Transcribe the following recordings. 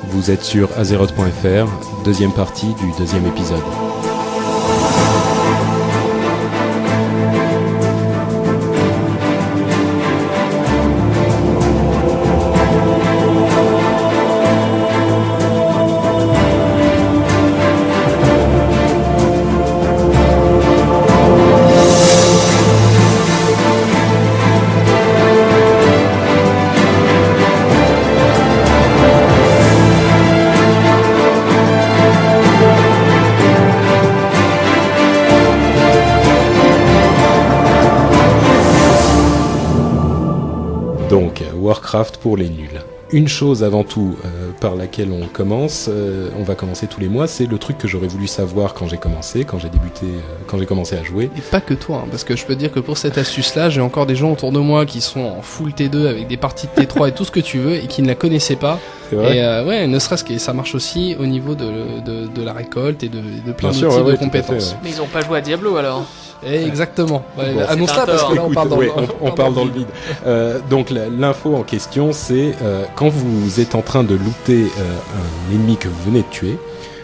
Vous êtes sur Azeroth.fr, deuxième partie du deuxième épisode. Donc, Warcraft pour les nuls. Une chose avant tout par laquelle on commence, on va commencer tous les mois, c'est le truc que j'aurais voulu savoir quand j'ai commencé à jouer. Et pas que toi, parce que je peux te dire que pour cette astuce-là, j'ai encore des gens autour de moi qui sont en full T2 avec des parties de T3 et tout ce que tu veux et qui ne la connaissaient pas. C'est vrai. Et ouais, ne serait-ce que ça marche aussi au niveau de la récolte et de plein Bien d'autres sûr, types ouais, de tout à compétences. fait, ouais. Mais ils ont pas joué à Diablo alors. Exactement. Ouais, Bon, annonce-la parce que là on parle dans on parle dans le vide. Donc l'info en question, c'est quand vous êtes en train de looter un ennemi que vous venez de tuer,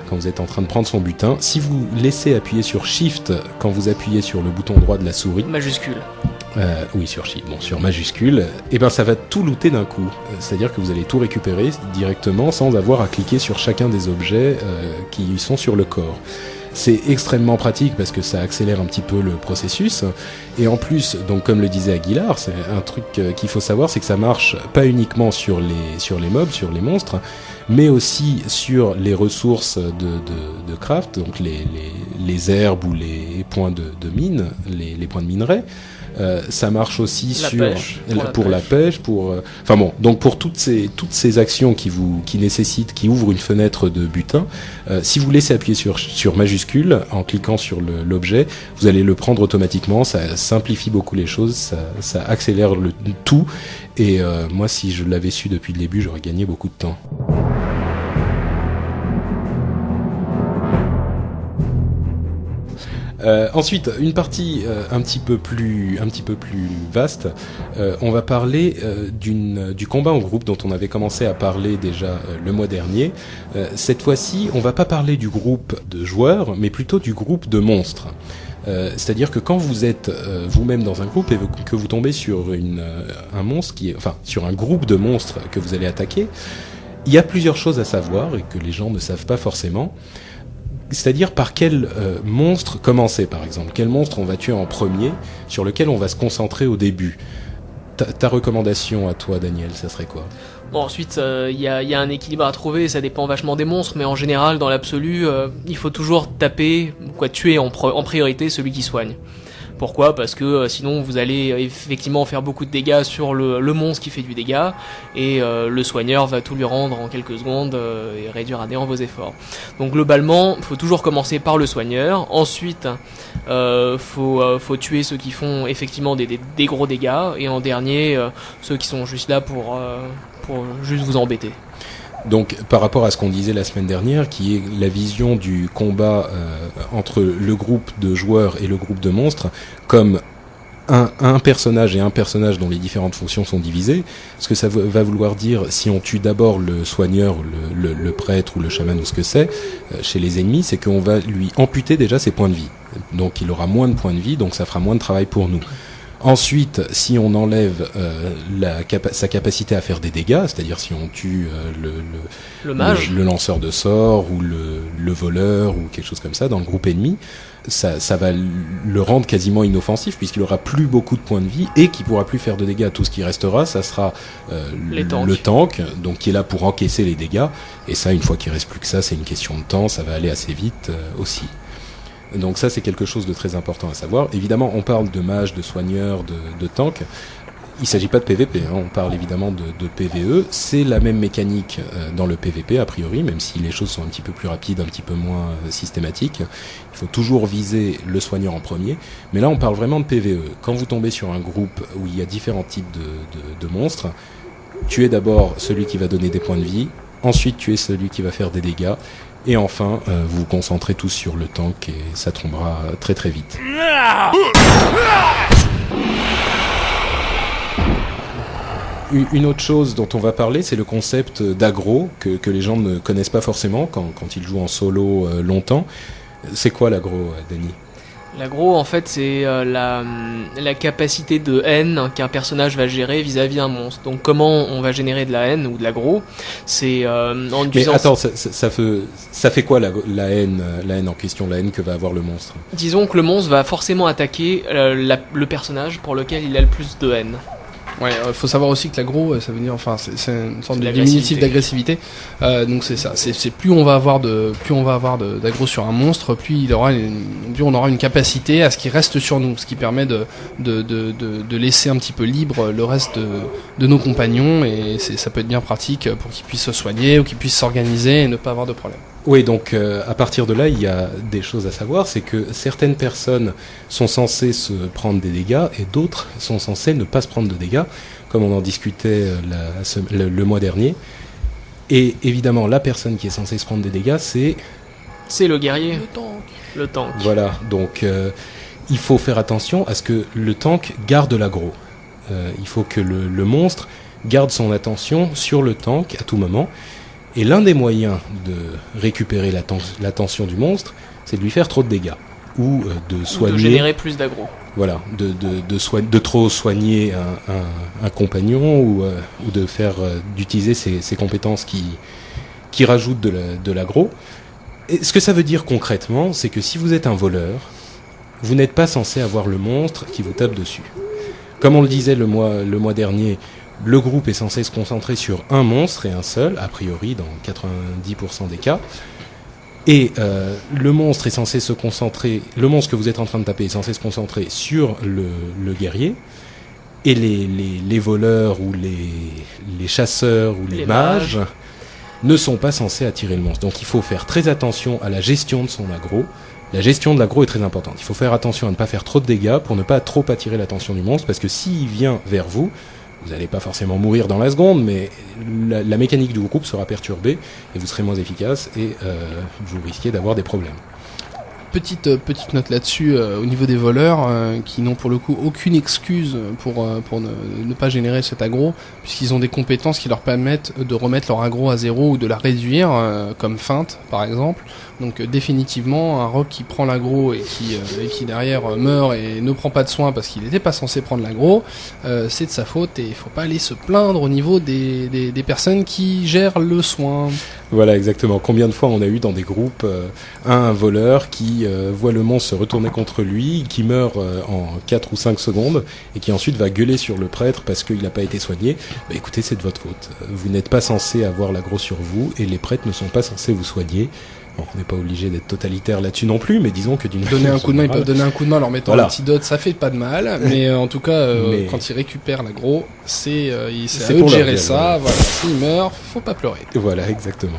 quand vous êtes en train de prendre son butin, si vous laissez appuyer sur Shift quand vous appuyez sur le bouton droit de la souris, Majuscule. oui, sur Shift, bon, sur majuscule, et ben ça va tout looter d'un coup. C'est-à-dire que vous allez tout récupérer directement sans avoir à cliquer sur chacun des objets qui sont sur le corps. C'est extrêmement pratique parce que ça accélère un petit peu le processus. Et en plus, donc comme le disait Aguilar, c'est un truc qu'il faut savoir, c'est que ça marche pas uniquement sur les mobs, sur les monstres, mais aussi sur les ressources de craft, donc les herbes ou les points de mine, les points de minerai. Ça marche aussi pour la pêche, enfin bon, donc pour toutes ces actions qui ouvrent une fenêtre de butin, si vous laissez appuyer sur majuscule en cliquant sur l'objet, vous allez le prendre automatiquement. Ça simplifie beaucoup les choses, ça accélère le tout. Et moi, si je l'avais su depuis le début, j'aurais gagné beaucoup de temps. Ensuite, une partie un petit peu plus vaste. On va parler du combat en groupe dont on avait commencé à parler déjà le mois dernier. Cette fois-ci, on va pas parler du groupe de joueurs, mais plutôt du groupe de monstres. C'est-à-dire que quand vous êtes vous-même dans un groupe et que vous tombez sur un monstre sur un groupe de monstres que vous allez attaquer, il y a plusieurs choses à savoir et que les gens ne savent pas forcément. C'est-à-dire par quel monstre commencer, par exemple. Quel monstre on va tuer en premier, sur lequel on va se concentrer au début. Ta recommandation à toi, Daniel, ça serait quoi ? Bon, ensuite, il y a un équilibre à trouver, ça dépend vachement des monstres, mais en général, dans l'absolu, il faut toujours tuer en priorité celui qui soigne. Pourquoi ? Parce que sinon vous allez effectivement faire beaucoup de dégâts sur le monstre qui fait du dégât et le soigneur va tout lui rendre en quelques secondes et réduire à néant vos efforts. Donc globalement, faut toujours commencer par le soigneur. Ensuite, faut tuer ceux qui font effectivement des gros dégâts et en dernier ceux qui sont juste là pour juste vous embêter. Donc, par rapport à ce qu'on disait la semaine dernière, qui est la vision du combat entre le groupe de joueurs et le groupe de monstres, comme un personnage et un personnage dont les différentes fonctions sont divisées, ce que ça va vouloir dire, si on tue d'abord le soigneur, le prêtre ou le chaman ou ce que c'est, chez les ennemis, c'est qu'on va lui amputer déjà ses points de vie. Donc, il aura moins de points de vie, donc ça fera moins de travail pour nous. Ensuite, si on enlève sa capacité à faire des dégâts, c'est-à-dire si on tue le mage, le lanceur de sorts ou le voleur ou quelque chose comme ça dans le groupe ennemi, ça va le rendre quasiment inoffensif puisqu'il aura plus beaucoup de points de vie et qu'il pourra plus faire de dégâts. Tout ce qui restera, ça sera le tank, donc qui est là pour encaisser les dégâts. Et ça, une fois qu'il reste plus que ça, c'est une question de temps, ça va aller assez vite aussi. Donc ça, c'est quelque chose de très important à savoir. Évidemment, on parle de mages, de soigneurs, de tanks. Il s'agit pas de PVP, hein. On parle évidemment de PVE. C'est la même mécanique dans le PVP, a priori, même si les choses sont un petit peu plus rapides, un petit peu moins systématiques. Il faut toujours viser le soigneur en premier. Mais là, on parle vraiment de PVE. Quand vous tombez sur un groupe où il y a différents types de monstres, tuez d'abord celui qui va donner des points de vie, ensuite tuez celui qui va faire des dégâts, et enfin, vous vous concentrez tous sur le tank et ça tombera très très vite. Une autre chose dont on va parler, c'est le concept d'aggro, que les gens ne connaissent pas forcément quand ils jouent en solo longtemps. C'est quoi l'aggro, Denis ? L'aggro, en fait, c'est la capacité de haine qu'un personnage va gérer vis-à-vis d'un monstre. Donc, comment on va générer de la haine ou de l'aggro ? C'est en utilisant... Mais attends, ça fait quoi la haine en question, la haine que va avoir le monstre ? Disons que le monstre va forcément attaquer le personnage pour lequel il a le plus de haine. Ouais, faut savoir aussi que l'aggro, ça veut dire, enfin, c'est une sorte de L'agressivité. diminutif d'agressivité. Donc c'est ça. C'est plus on va avoir d'aggro sur un monstre, plus on aura une capacité à ce qu'il reste sur nous, ce qui permet de laisser un petit peu libre le reste de nos compagnons, et ça peut être bien pratique pour qu'ils puissent se soigner ou qu'ils puissent s'organiser et ne pas avoir de problème. Oui, donc à partir de là, il y a des choses à savoir, c'est que certaines personnes sont censées se prendre des dégâts et d'autres sont censées ne pas se prendre de dégâts, comme on en discutait le mois dernier. Et évidemment, la personne qui est censée se prendre des dégâts, C'est le guerrier. Le tank. Voilà, donc il faut faire attention à ce que le tank garde l'aggro. Il faut que le monstre garde son attention sur le tank à tout moment. Et l'un des moyens de récupérer l'attention du monstre, c'est de lui faire trop de dégâts. Ou de soigner... Ou de générer plus d'aggro. Voilà, de trop soigner un compagnon ou de faire d'utiliser ses compétences qui rajoutent de l'aggro. Et ce que ça veut dire concrètement, c'est que si vous êtes un voleur, vous n'êtes pas censé avoir le monstre qui vous tape dessus. Comme on le disait le mois dernier, le groupe est censé se concentrer sur un monstre et un seul, a priori dans 90% des cas. Et le monstre est censé se concentrer, le monstre que vous êtes en train de taper est censé se concentrer sur le guerrier. Et les voleurs ou les chasseurs ou les mages ne sont pas censés attirer le monstre. Donc il faut faire très attention à la gestion de son aggro. La gestion de l'aggro est très importante. Il faut faire attention à ne pas faire trop de dégâts pour ne pas trop attirer l'attention du monstre, parce que s'il vient vers vous, vous n'allez pas forcément mourir dans la seconde, mais la mécanique du groupe sera perturbée et vous serez moins efficace et vous risquez d'avoir des problèmes. Petite note là-dessus au niveau des voleurs qui n'ont pour le coup aucune excuse pour ne pas générer cet aggro, puisqu'ils ont des compétences qui leur permettent de remettre leur aggro à zéro ou de la réduire, comme feinte par exemple. Donc définitivement un rogue qui prend l'aggro et qui derrière meurt et ne prend pas de soin parce qu'il n'était pas censé prendre l'aggro, c'est de sa faute, et il faut pas aller se plaindre au niveau des personnes qui gèrent le soin. Voilà, exactement. Combien de fois on a eu dans des groupes un voleur qui voit le monstre se retourner contre lui, qui meurt en 4 ou 5 secondes, et qui ensuite va gueuler sur le prêtre parce qu'il n'a pas été soigné. Bah, écoutez, c'est de votre faute. Vous n'êtes pas censé avoir l'aggro sur vous, et les prêtres ne sont pas censés vous soigner. Bon, on n'est pas obligé d'être totalitaire là-dessus non plus, mais disons que d'une donner un coup de main, ils peuvent donner un coup de main en leur mettant voilà. un antidote, ça fait pas de mal, mais en tout cas, quand ils récupèrent l'aggro, c'est à eux de gérer ça. Voilà. S'ils meurent, faut pas pleurer. Voilà, exactement.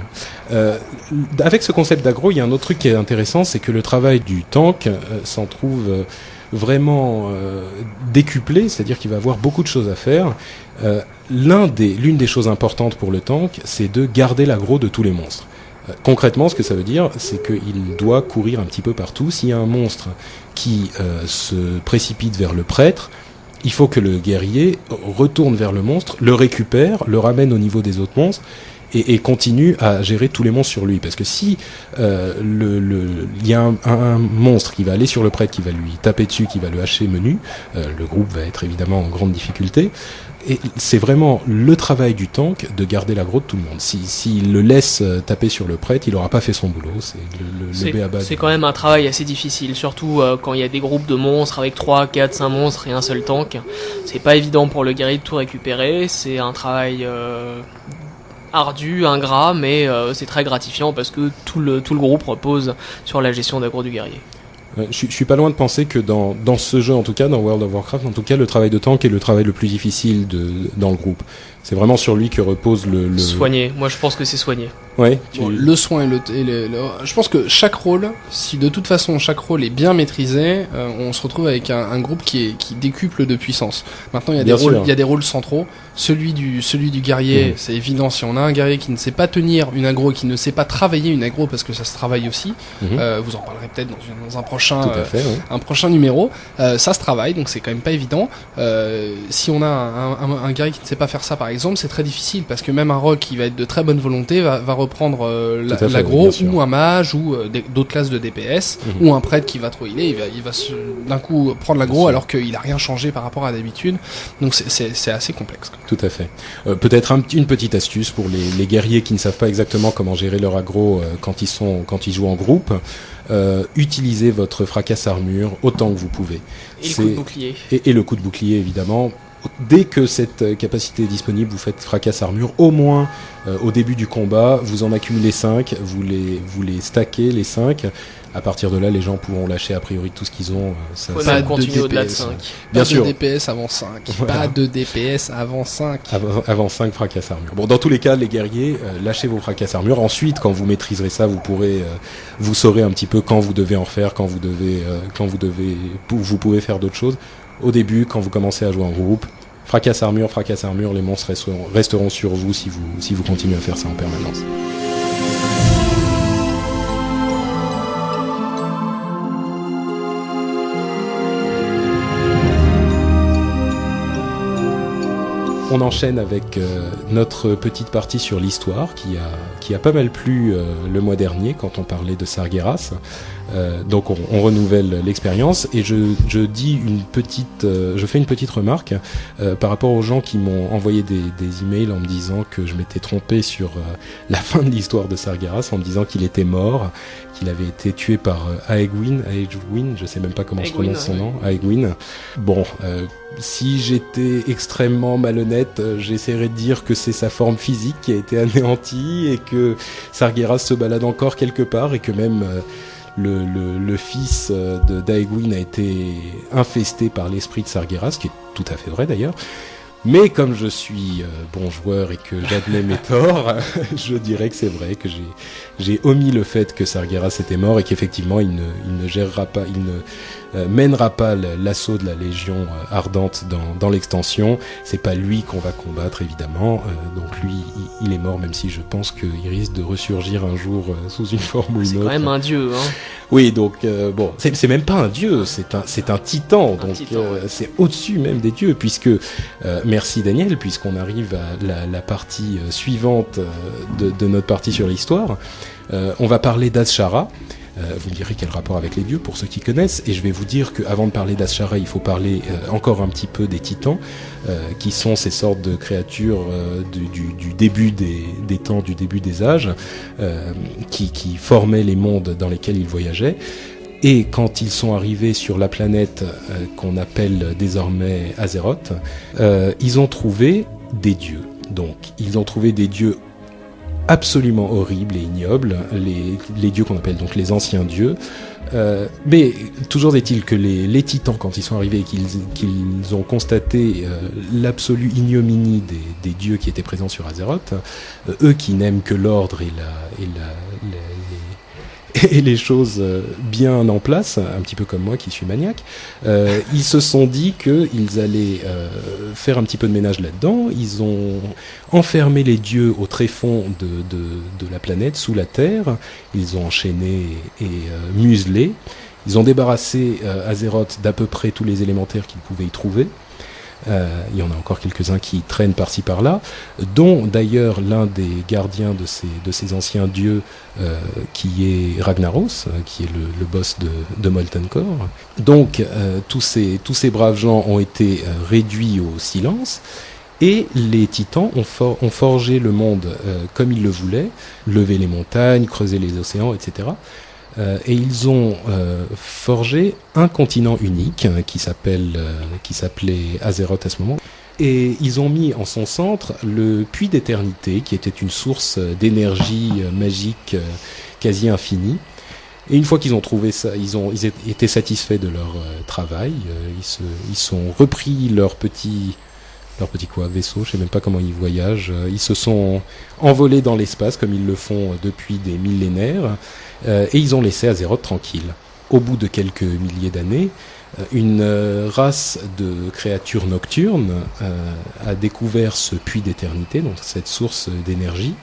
Avec ce concept d'aggro, il y a un autre truc qui est intéressant, c'est que le travail du tank s'en trouve vraiment décuplé, c'est-à-dire qu'il va avoir beaucoup de choses à faire. L'une des choses importantes pour le tank, c'est de garder l'aggro de tous les monstres. Concrètement, ce que ça veut dire, c'est qu'il doit courir un petit peu partout. S'il y a un monstre qui se précipite vers le prêtre, il faut que le guerrier retourne vers le monstre, le récupère, le ramène au niveau des autres monstres et continue à gérer tous les monstres sur lui. Parce que si il y a un monstre qui va aller sur le prêtre, qui va lui taper dessus, qui va le hacher menu, le groupe va être évidemment en grande difficulté. Et c'est vraiment le travail du tank de garder l'aggro de tout le monde. S'il le laisse taper sur le prêtre, il n'aura pas fait son boulot. C'est le b.a.-ba. C'est quand même un travail assez difficile, surtout quand il y a des groupes de monstres avec 3, 4, 5 monstres et un seul tank. C'est pas évident pour le guerrier de tout récupérer. C'est un travail ardu, ingrat, mais c'est très gratifiant parce que tout le groupe repose sur la gestion d'aggro du guerrier. Je suis pas loin de penser que dans ce jeu, en tout cas, dans World of Warcraft, en tout cas, le travail de tank est le travail le plus difficile dans le groupe. C'est vraiment sur lui que repose le... Soigner. Moi, je pense que c'est soigner. Ouais. Bon, le soin je pense que chaque rôle, si de toute façon chaque rôle est bien maîtrisé, on se retrouve avec un groupe qui décuple de puissance. Maintenant, il y a des rôles centraux. Celui du guerrier, c'est évident. Si on a un guerrier qui ne sait pas tenir une aggro, qui ne sait pas travailler une aggro, parce que ça se travaille aussi, vous en parlerez peut-être dans un prochain, un prochain numéro. Ça se travaille, donc c'est quand même pas évident. Si on a un guerrier qui ne sait pas faire ça, par exemple, c'est très difficile, parce que même un rogue qui va être de très bonne volonté va reprendre l'aggro, ou un mage, ou d'autres classes de DPS, ou un prêtre qui va trop healer, il va d'un coup prendre l'aggro alors qu'il a rien changé par rapport à d'habitude. Donc c'est assez complexe, quoi. Tout à fait. Peut-être une petite astuce pour les guerriers qui ne savent pas exactement comment gérer leur aggro quand ils jouent en groupe. Utilisez votre fracasse armure autant que vous pouvez. Et le coup de bouclier. Et le coup de bouclier, évidemment. Dès que cette capacité est disponible, vous faites fracasse armure, au moins au début du combat, vous en accumulez 5, vous les stackez, les 5. À partir de là, les gens pourront lâcher a priori tout ce qu'ils ont. Pas de continuer au-delà de 5. Bien sûr. Pas de DPS avant 5. Voilà. Pas de DPS avant 5. Avant 5 fracasse armure. Bon, dans tous les cas, les guerriers, lâchez vos fracasse armure. Ensuite, quand vous maîtriserez ça, vous pourrez, vous saurez un petit peu quand vous devez en faire, vous pouvez faire d'autres choses. Au début, quand vous commencez à jouer en groupe, fracasse armure, les monstres resteront sur vous si vous continuez à faire ça en permanence. On enchaîne avec notre petite partie sur l'histoire qui a pas mal plu le mois dernier quand on parlait de Sargeras. Donc on renouvelle l'expérience et je fais une petite remarque par rapport aux gens qui m'ont envoyé des emails en me disant que je m'étais trompé sur la fin de l'histoire de Sargeras, en me disant qu'il était mort, qu'il avait été tué par Aegwin, je sais même pas comment se prononce son nom, Aegwin. Bon, si j'étais extrêmement malhonnête, j'essaierais de dire que c'est sa forme physique qui a été anéantie et que Sargeras se balade encore quelque part et que même le fils d'Aegwin a été infesté par l'esprit de Sargeras, ce qui est tout à fait vrai d'ailleurs. Mais comme je suis bon joueur et que j'admets mes torts, je dirais que c'est vrai que j'ai omis le fait que Sargeras était mort et qu'effectivement il ne gérera pas, il ne mènera pas l'assaut de la Légion ardente dans l'extension. C'est pas lui qu'on va combattre évidemment, donc lui il est mort, même si je pense qu'il risque de ressurgir un jour sous une forme ou une autre. C'est quand même un dieu, hein. Oui, donc bon, c'est même pas un dieu, c'est un titan, donc c'est au-dessus même des dieux, puisque merci Daniel, puisqu'on arrive à la partie suivante de notre partie sur l'histoire. On va parler d'Azshara. Vous me direz quel rapport avec les dieux pour ceux qui connaissent, et je vais vous dire qu'avant de parler d'Azshara, il faut parler encore un petit peu des titans, qui sont ces sortes de créatures du début des temps, du début des âges, qui formaient les mondes dans lesquels ils voyageaient. Et quand ils sont arrivés sur la planète qu'on appelle désormais Azeroth, ils ont trouvé des dieux. Donc, ils ont trouvé des dieux absolument horribles et ignobles, les dieux qu'on appelle donc les anciens dieux. Mais toujours est-il que les titans, quand ils sont arrivés et qu'ils ont constaté l'absolue ignominie des dieux qui étaient présents sur Azeroth, eux qui n'aiment que l'ordre et les choses bien en place, un petit peu comme moi qui suis maniaque, ils se sont dit qu'ils allaient faire un petit peu de ménage là-dedans. Ils ont enfermé les dieux au tréfonds de la planète, sous la terre. Ils ont enchaîné et muselé. Ils ont débarrassé Azeroth d'à peu près tous les élémentaires qu'ils pouvaient y trouver. Il y en a encore quelques-uns qui traînent par-ci par-là, dont d'ailleurs l'un des gardiens de ces anciens dieux, qui est Ragnaros, qui est le boss de Molten Core. Donc tous ces braves gens ont été réduits au silence, et les titans ont forgé le monde comme ils le voulaient, levé les montagnes, creusé les océans, etc. Et ils ont forgé un continent unique qui s'appelait Azeroth à ce moment. Et ils ont mis en son centre le puits d'éternité, qui était une source d'énergie magique quasi infinie. Et une fois qu'ils ont trouvé ça, ils étaient satisfaits de leur travail. Ils sont repris leur petit vaisseau, je sais même pas comment ils voyagent. Ils se sont envolés dans l'espace comme ils le font depuis des millénaires, et ils ont laissé Azeroth tranquille. Au bout de quelques milliers d'années, une race de créatures nocturnes a découvert ce puits d'éternité, donc cette source d'énergie,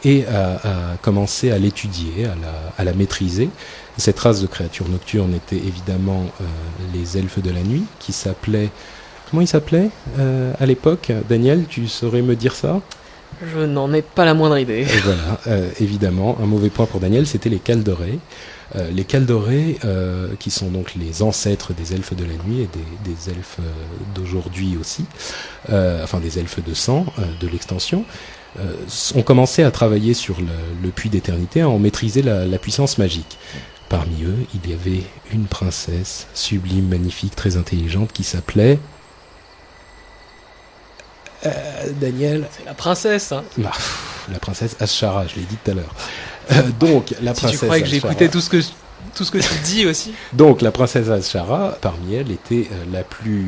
et a commencé à l'étudier, à la maîtriser. Cette race de créatures nocturnes était évidemment les elfes de la nuit, qui s'appelaient... Comment ils s'appelaient à l'époque? Daniel, tu saurais me dire ça? Je n'en ai pas la moindre idée. Et voilà, évidemment, un mauvais point pour Daniel, c'était les Kaldorei. Les Kaldorei, qui sont donc les ancêtres des elfes de la nuit et des elfes d'aujourd'hui aussi, enfin des elfes de sang de l'extension, ont commencé à travailler sur le puits d'éternité, à en maîtriser la puissance magique. Parmi eux, il y avait une princesse sublime, magnifique, très intelligente qui s'appelait... Daniel. C'est la princesse, hein. La princesse Azshara, je l'ai dit tout à l'heure. Donc, la princesse tu croyais que Azshara, j'écoutais tout ce que tu dis aussi. Donc, la princesse Azshara, parmi elles, était la plus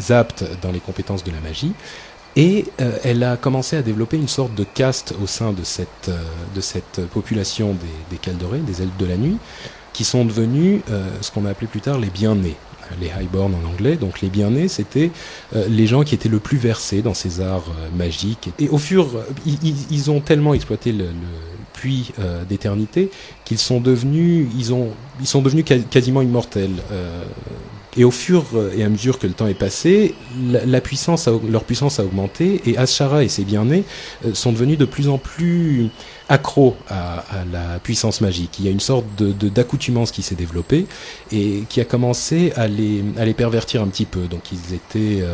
apte dans les compétences de la magie. Et elle a commencé à développer une sorte de caste au sein de cette population des Kaldorei, des elfes de la nuit, qui sont devenus ce qu'on a appelé plus tard les bien-nés. Les Highborn en anglais, donc les bien-nés, c'était les gens qui étaient le plus versés dans ces arts magiques. Et au fur, ils ont tellement exploité le puits d'éternité qu'ils sont devenus, ils sont devenus quasiment immortels. Et au fur et à mesure que le temps est passé, leur puissance a augmenté, et Azshara et ses bien-nés sont devenus de plus en plus accros à la puissance magique. Il y a une sorte d'accoutumance qui s'est développée et qui a commencé à les pervertir un petit peu. Donc ils étaient...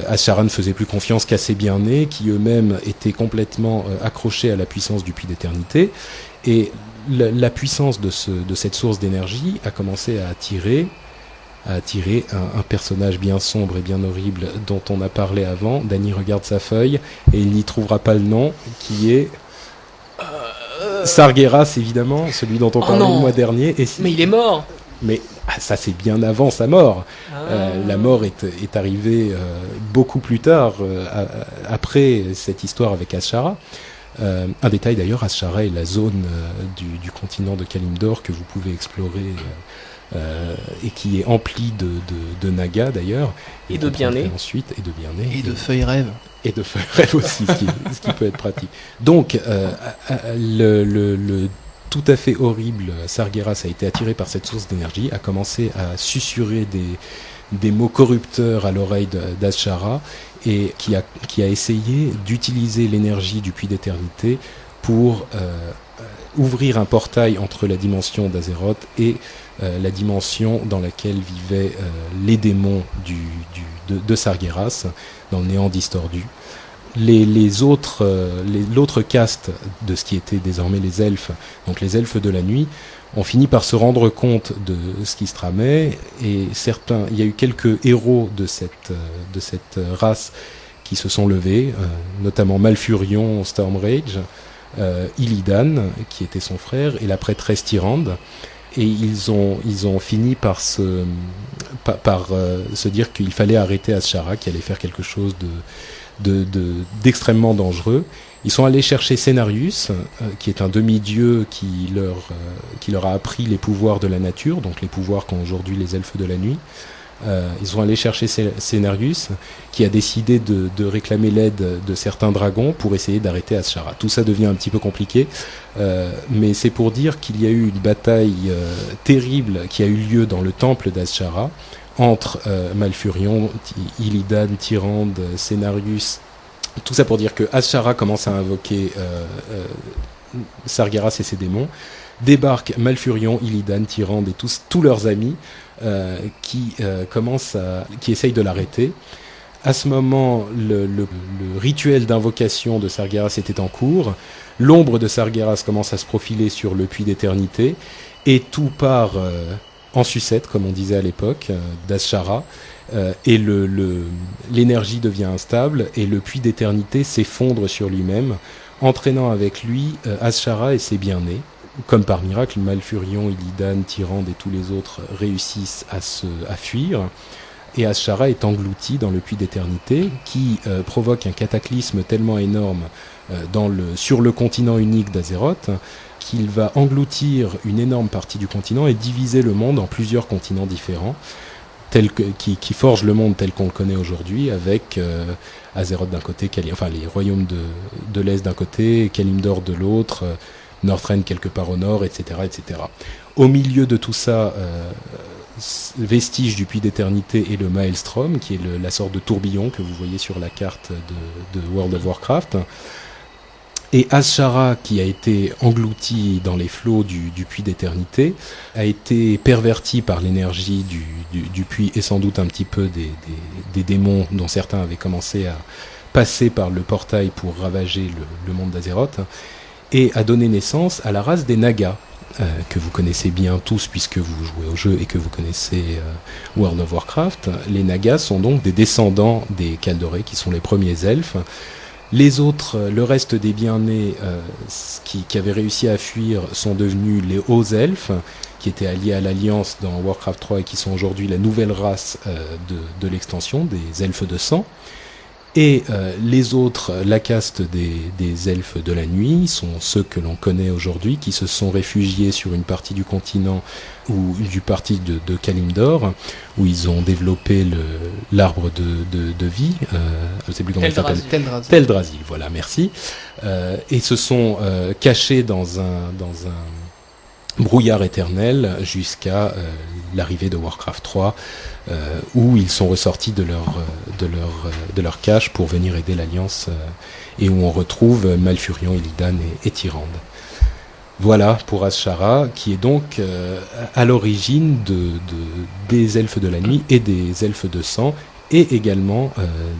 Azshara ne faisait plus confiance qu'à ses bien-nés, qui eux-mêmes étaient complètement accrochés à la puissance du puits d'éternité. Et la puissance de cette source d'énergie a commencé à attirer un personnage bien sombre et bien horrible dont on a parlé avant. Dany regarde sa feuille et il n'y trouvera pas le nom, qui est Sargeras, évidemment, celui dont on parlait le mois dernier. Mais il est mort. Mais ça, c'est bien avant sa mort. La mort est arrivée beaucoup plus tard, après cette histoire avec Azshara. Un détail d'ailleurs, Azshara est la zone du continent de Kalimdor que vous pouvez explorer, et qui est emplie de nagas d'ailleurs. Et de bien-nés. Ensuite, et de bien-nés. Et de feuilles rêves. Et de feuilles rêves aussi, ce qui peut être pratique. Donc, le tout à fait horrible Sargeras a été attiré par cette source d'énergie, a commencé à susurrer des mots corrupteurs à l'oreille d'Azshara, et qui a essayé d'utiliser l'énergie du puits d'éternité pour ouvrir un portail entre la dimension d'Azeroth et la dimension dans laquelle vivaient les démons de Sargeras, dans le néant distordu. L'autre caste de ce qui était désormais les elfes, donc les elfes de la nuit, ont fini par se rendre compte de ce qui se tramait, et il y a eu quelques héros de cette race qui se sont levés, notamment Malfurion, Stormrage, Illidan, qui était son frère, et la prêtresse Tyrande. Et ils ont fini par se dire qu'il fallait arrêter Azshara, qu'il allait faire quelque chose d'extrêmement dangereux. Ils sont allés chercher Cenarius, qui est un demi-dieu qui leur a appris les pouvoirs de la nature, donc les pouvoirs qu'ont aujourd'hui les elfes de la nuit. Ils sont allés chercher Cenarius, qui a décidé de réclamer l'aide de certains dragons pour essayer d'arrêter Azshara. Tout ça devient un petit peu compliqué, mais c'est pour dire qu'il y a eu une bataille terrible qui a eu lieu dans le temple d'Azshara, entre Malfurion, Illidan, Tyrande, Cenarius. Tout ça pour dire que Azshara commence à invoquer Sargeras et ses démons. Débarquent Malfurion, Illidan, Tyrande et tous leurs amis qui essayent de l'arrêter. À ce moment, le rituel d'invocation de Sargeras était en cours. L'ombre de Sargeras commence à se profiler sur le puits d'éternité, et tout part en sucette, comme on disait à l'époque, d'Azshara, et l'énergie devient instable, et le puits d'éternité s'effondre sur lui-même, entraînant avec lui Azshara et ses bien-nés. Comme par miracle, Malfurion, Illidan, Tyrande et tous les autres réussissent à fuir. et Azshara est englouti dans le puits d'éternité qui provoque un cataclysme tellement énorme sur le continent unique d'Azeroth qu'il va engloutir une énorme partie du continent et diviser le monde en plusieurs continents différents, qui forge le monde tel qu'on le connaît aujourd'hui, avec Azeroth d'un côté, les royaumes de l'Est d'un côté, Kalimdor de l'autre, Northrend quelque part au nord, etc., etc. Au milieu de tout ça, vestige du puits d'éternité et le Maelstrom, qui est la sorte de tourbillon que vous voyez sur la carte de World of Warcraft. Et Azshara, qui a été englouti dans les flots du puits d'éternité, a été perverti par l'énergie du puits et sans doute un petit peu des démons dont certains avaient commencé à passer par le portail pour ravager le monde d'Azeroth, et a donné naissance à la race des Nagas, que vous connaissez bien tous puisque vous jouez au jeu et que vous connaissez World of Warcraft. Les Nagas sont donc des descendants des Kaldorei, qui sont les premiers elfes. Les autres, le reste des bien-nés qui avaient réussi à fuir sont devenus les hauts elfes, qui étaient alliés à l'Alliance dans Warcraft 3 et qui sont aujourd'hui la nouvelle race de l'extension, des elfes de sang. Et les autres, la caste des elfes de la nuit, sont ceux que l'on connaît aujourd'hui, qui se sont réfugiés sur une partie du continent ou du parti de Kalimdor, où ils ont développé l'arbre de vie, je ne sais plus comment il s'appelle. Teldrassil, voilà, merci. Et se sont cachés dans un brouillard éternel jusqu'à l'arrivée de Warcraft 3, où ils sont ressortis de leur cache pour venir aider l'Alliance, et où on retrouve Malfurion, Illidan et Tyrande. Voilà pour Azshara, qui est donc à l'origine des elfes de la nuit et des elfes de sang, et également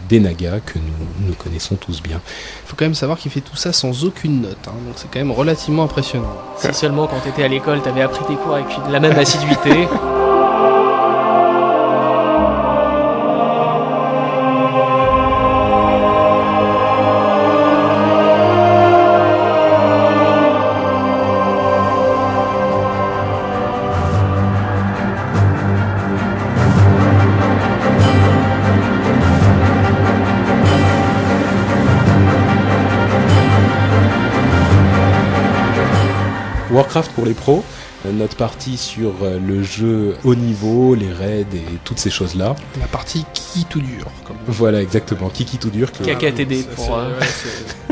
des Nagas que nous connaissons tous bien. Il faut quand même savoir qu'il fait tout ça sans aucune note, hein, donc c'est quand même relativement impressionnant. Si seulement quand t'étais à l'école, t'avais appris tes cours avec la même assiduité. Warcraft pour les pros, notre partie sur le jeu haut niveau, les raids et toutes ces choses-là. La partie qui tout dur. Comme... Voilà, exactement, qui tout dur. KKTD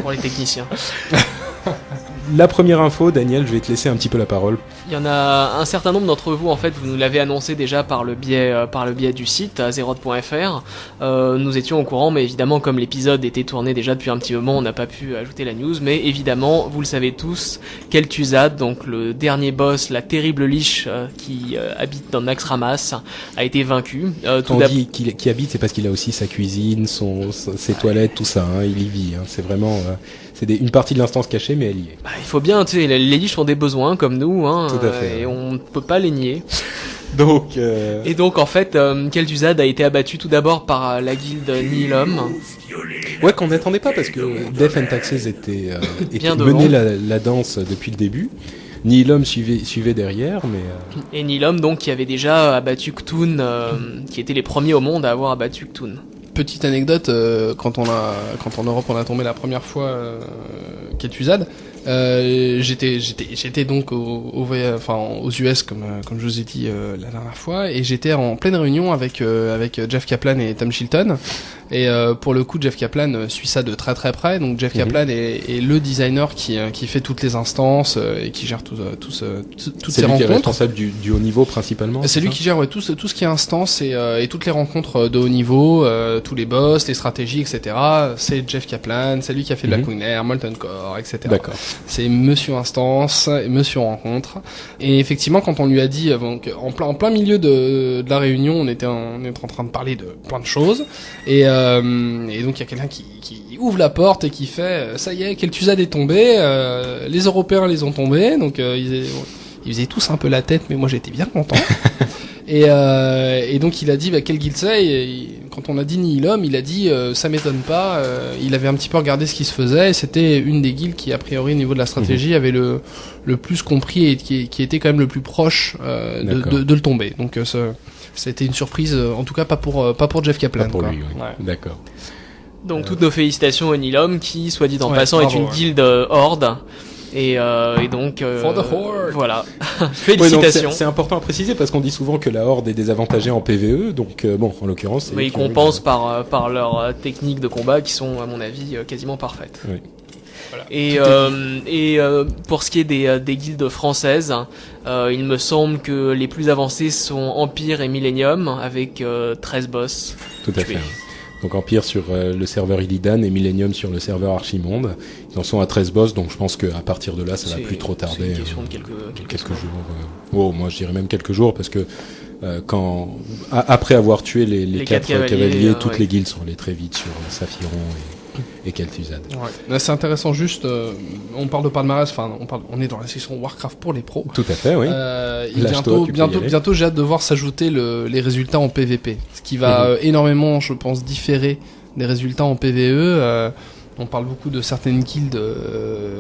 pour les techniciens. La première info, Daniel, je vais te laisser un petit peu la parole. Il y en a un certain nombre d'entre vous, en fait, vous nous l'avez annoncé déjà par le biais du site azeroth.fr. Nous étions au courant, mais évidemment, comme l'épisode était tourné déjà depuis un petit moment, on n'a pas pu ajouter la news. Mais évidemment, vous le savez tous, Kel'Thuzad, donc le dernier boss, la terrible liche qui habite dans Naxxramas, a été vaincu. Quand on dit qu'il habite, c'est parce qu'il a aussi sa cuisine, ses toilettes, tout ça. Hein, il y vit. Hein, c'est vraiment... c'est une partie de l'instance cachée, mais elle y est. Bah, il faut bien, tu sais, les liches ont des besoins comme nous, hein, tout à fait, et on ne peut pas les nier. Donc, Et donc, en fait, Kel'Thuzad a été abattu tout d'abord par la guilde Nihilum. Ouais, qu'on n'attendait pas parce que Death and Taxes était mené la danse depuis le début. Nihilum suivait derrière, mais... Et Nihilum, donc, qui avait déjà abattu Ktun, qui étaient les premiers au monde à avoir abattu Ktun. Petite anecdote, quand en Europe on a tombé la première fois Kel'Thuzad, j'étais donc aux US comme je vous ai dit la dernière fois, et j'étais en pleine réunion avec Jeff Kaplan et Tom Chilton, et pour le coup Jeff Kaplan suit ça de très très près. Donc Jeff Kaplan est le designer qui fait toutes les instances et qui gère toutes ces rencontres. C'est lui qui est responsable du haut niveau principalement. C'est lui qui gère tout ce qui est instance et toutes les rencontres de haut niveau, tous les boss, les stratégies, etc. C'est Jeff Kaplan, c'est lui qui a fait Black Wing, Molten Core, etc. D'accord. C'est Monsieur Instance, Monsieur Rencontre. Et effectivement, quand on lui a dit, donc, en plein milieu de la réunion, on était en train de parler de plein de choses. Et donc il y a quelqu'un qui ouvre la porte et qui fait, ça y est, Kel'Thuzad est tombé, les Européens les ont tombés. Donc ils faisaient tous un peu la tête, mais moi j'étais bien content. Et donc il a dit quel guild c'est, quand on a dit Nihilum, il a dit ça m'étonne pas, il avait un petit peu regardé ce qui se faisait, et c'était une des guildes qui a priori au niveau de la stratégie avait le plus compris et qui était quand même le plus proche de le tomber. Donc c'était une surprise, en tout cas pas pour Jeff Kaplan. Pas pour quoi. lui, oui. Ouais. D'accord. Donc toutes nos félicitations au Nihilum qui, soit dit en passant, bravo, est une guilde horde. Et donc For the Horde. Voilà. Ouais, Félicitations. donc c'est important à préciser parce qu'on dit souvent que la Horde est désavantagée en PvE, donc bon, en l'occurrence, c'est Mais ils compensent par leur technique de combat qui sont, à mon avis, quasiment parfaites. Oui. Voilà. Et pour ce qui est des guildes françaises, il me semble que les plus avancées sont Empire et Millennium avec 13 boss. Tout à tués. fait. Donc Empire sur le serveur Illidan et Millennium sur le serveur Archimonde. Ils en sont à 13 boss, donc je pense qu'à partir de là, ça va plus trop tarder. C'est une question de quelques jours. Oh, moi je dirais même quelques jours parce que après avoir tué les 4 cavaliers, toutes les guildes sont allées très vite sur Saphiron et Kel'Thuzad. Ouais. Là, c'est intéressant juste, on parle de palmarès, enfin on est dans la section Warcraft pour les pros. Tout à fait, oui. Bientôt j'ai hâte de voir s'ajouter les résultats en PVP, ce qui va énormément, je pense, différer des résultats en PVE. On parle beaucoup de certaines guildes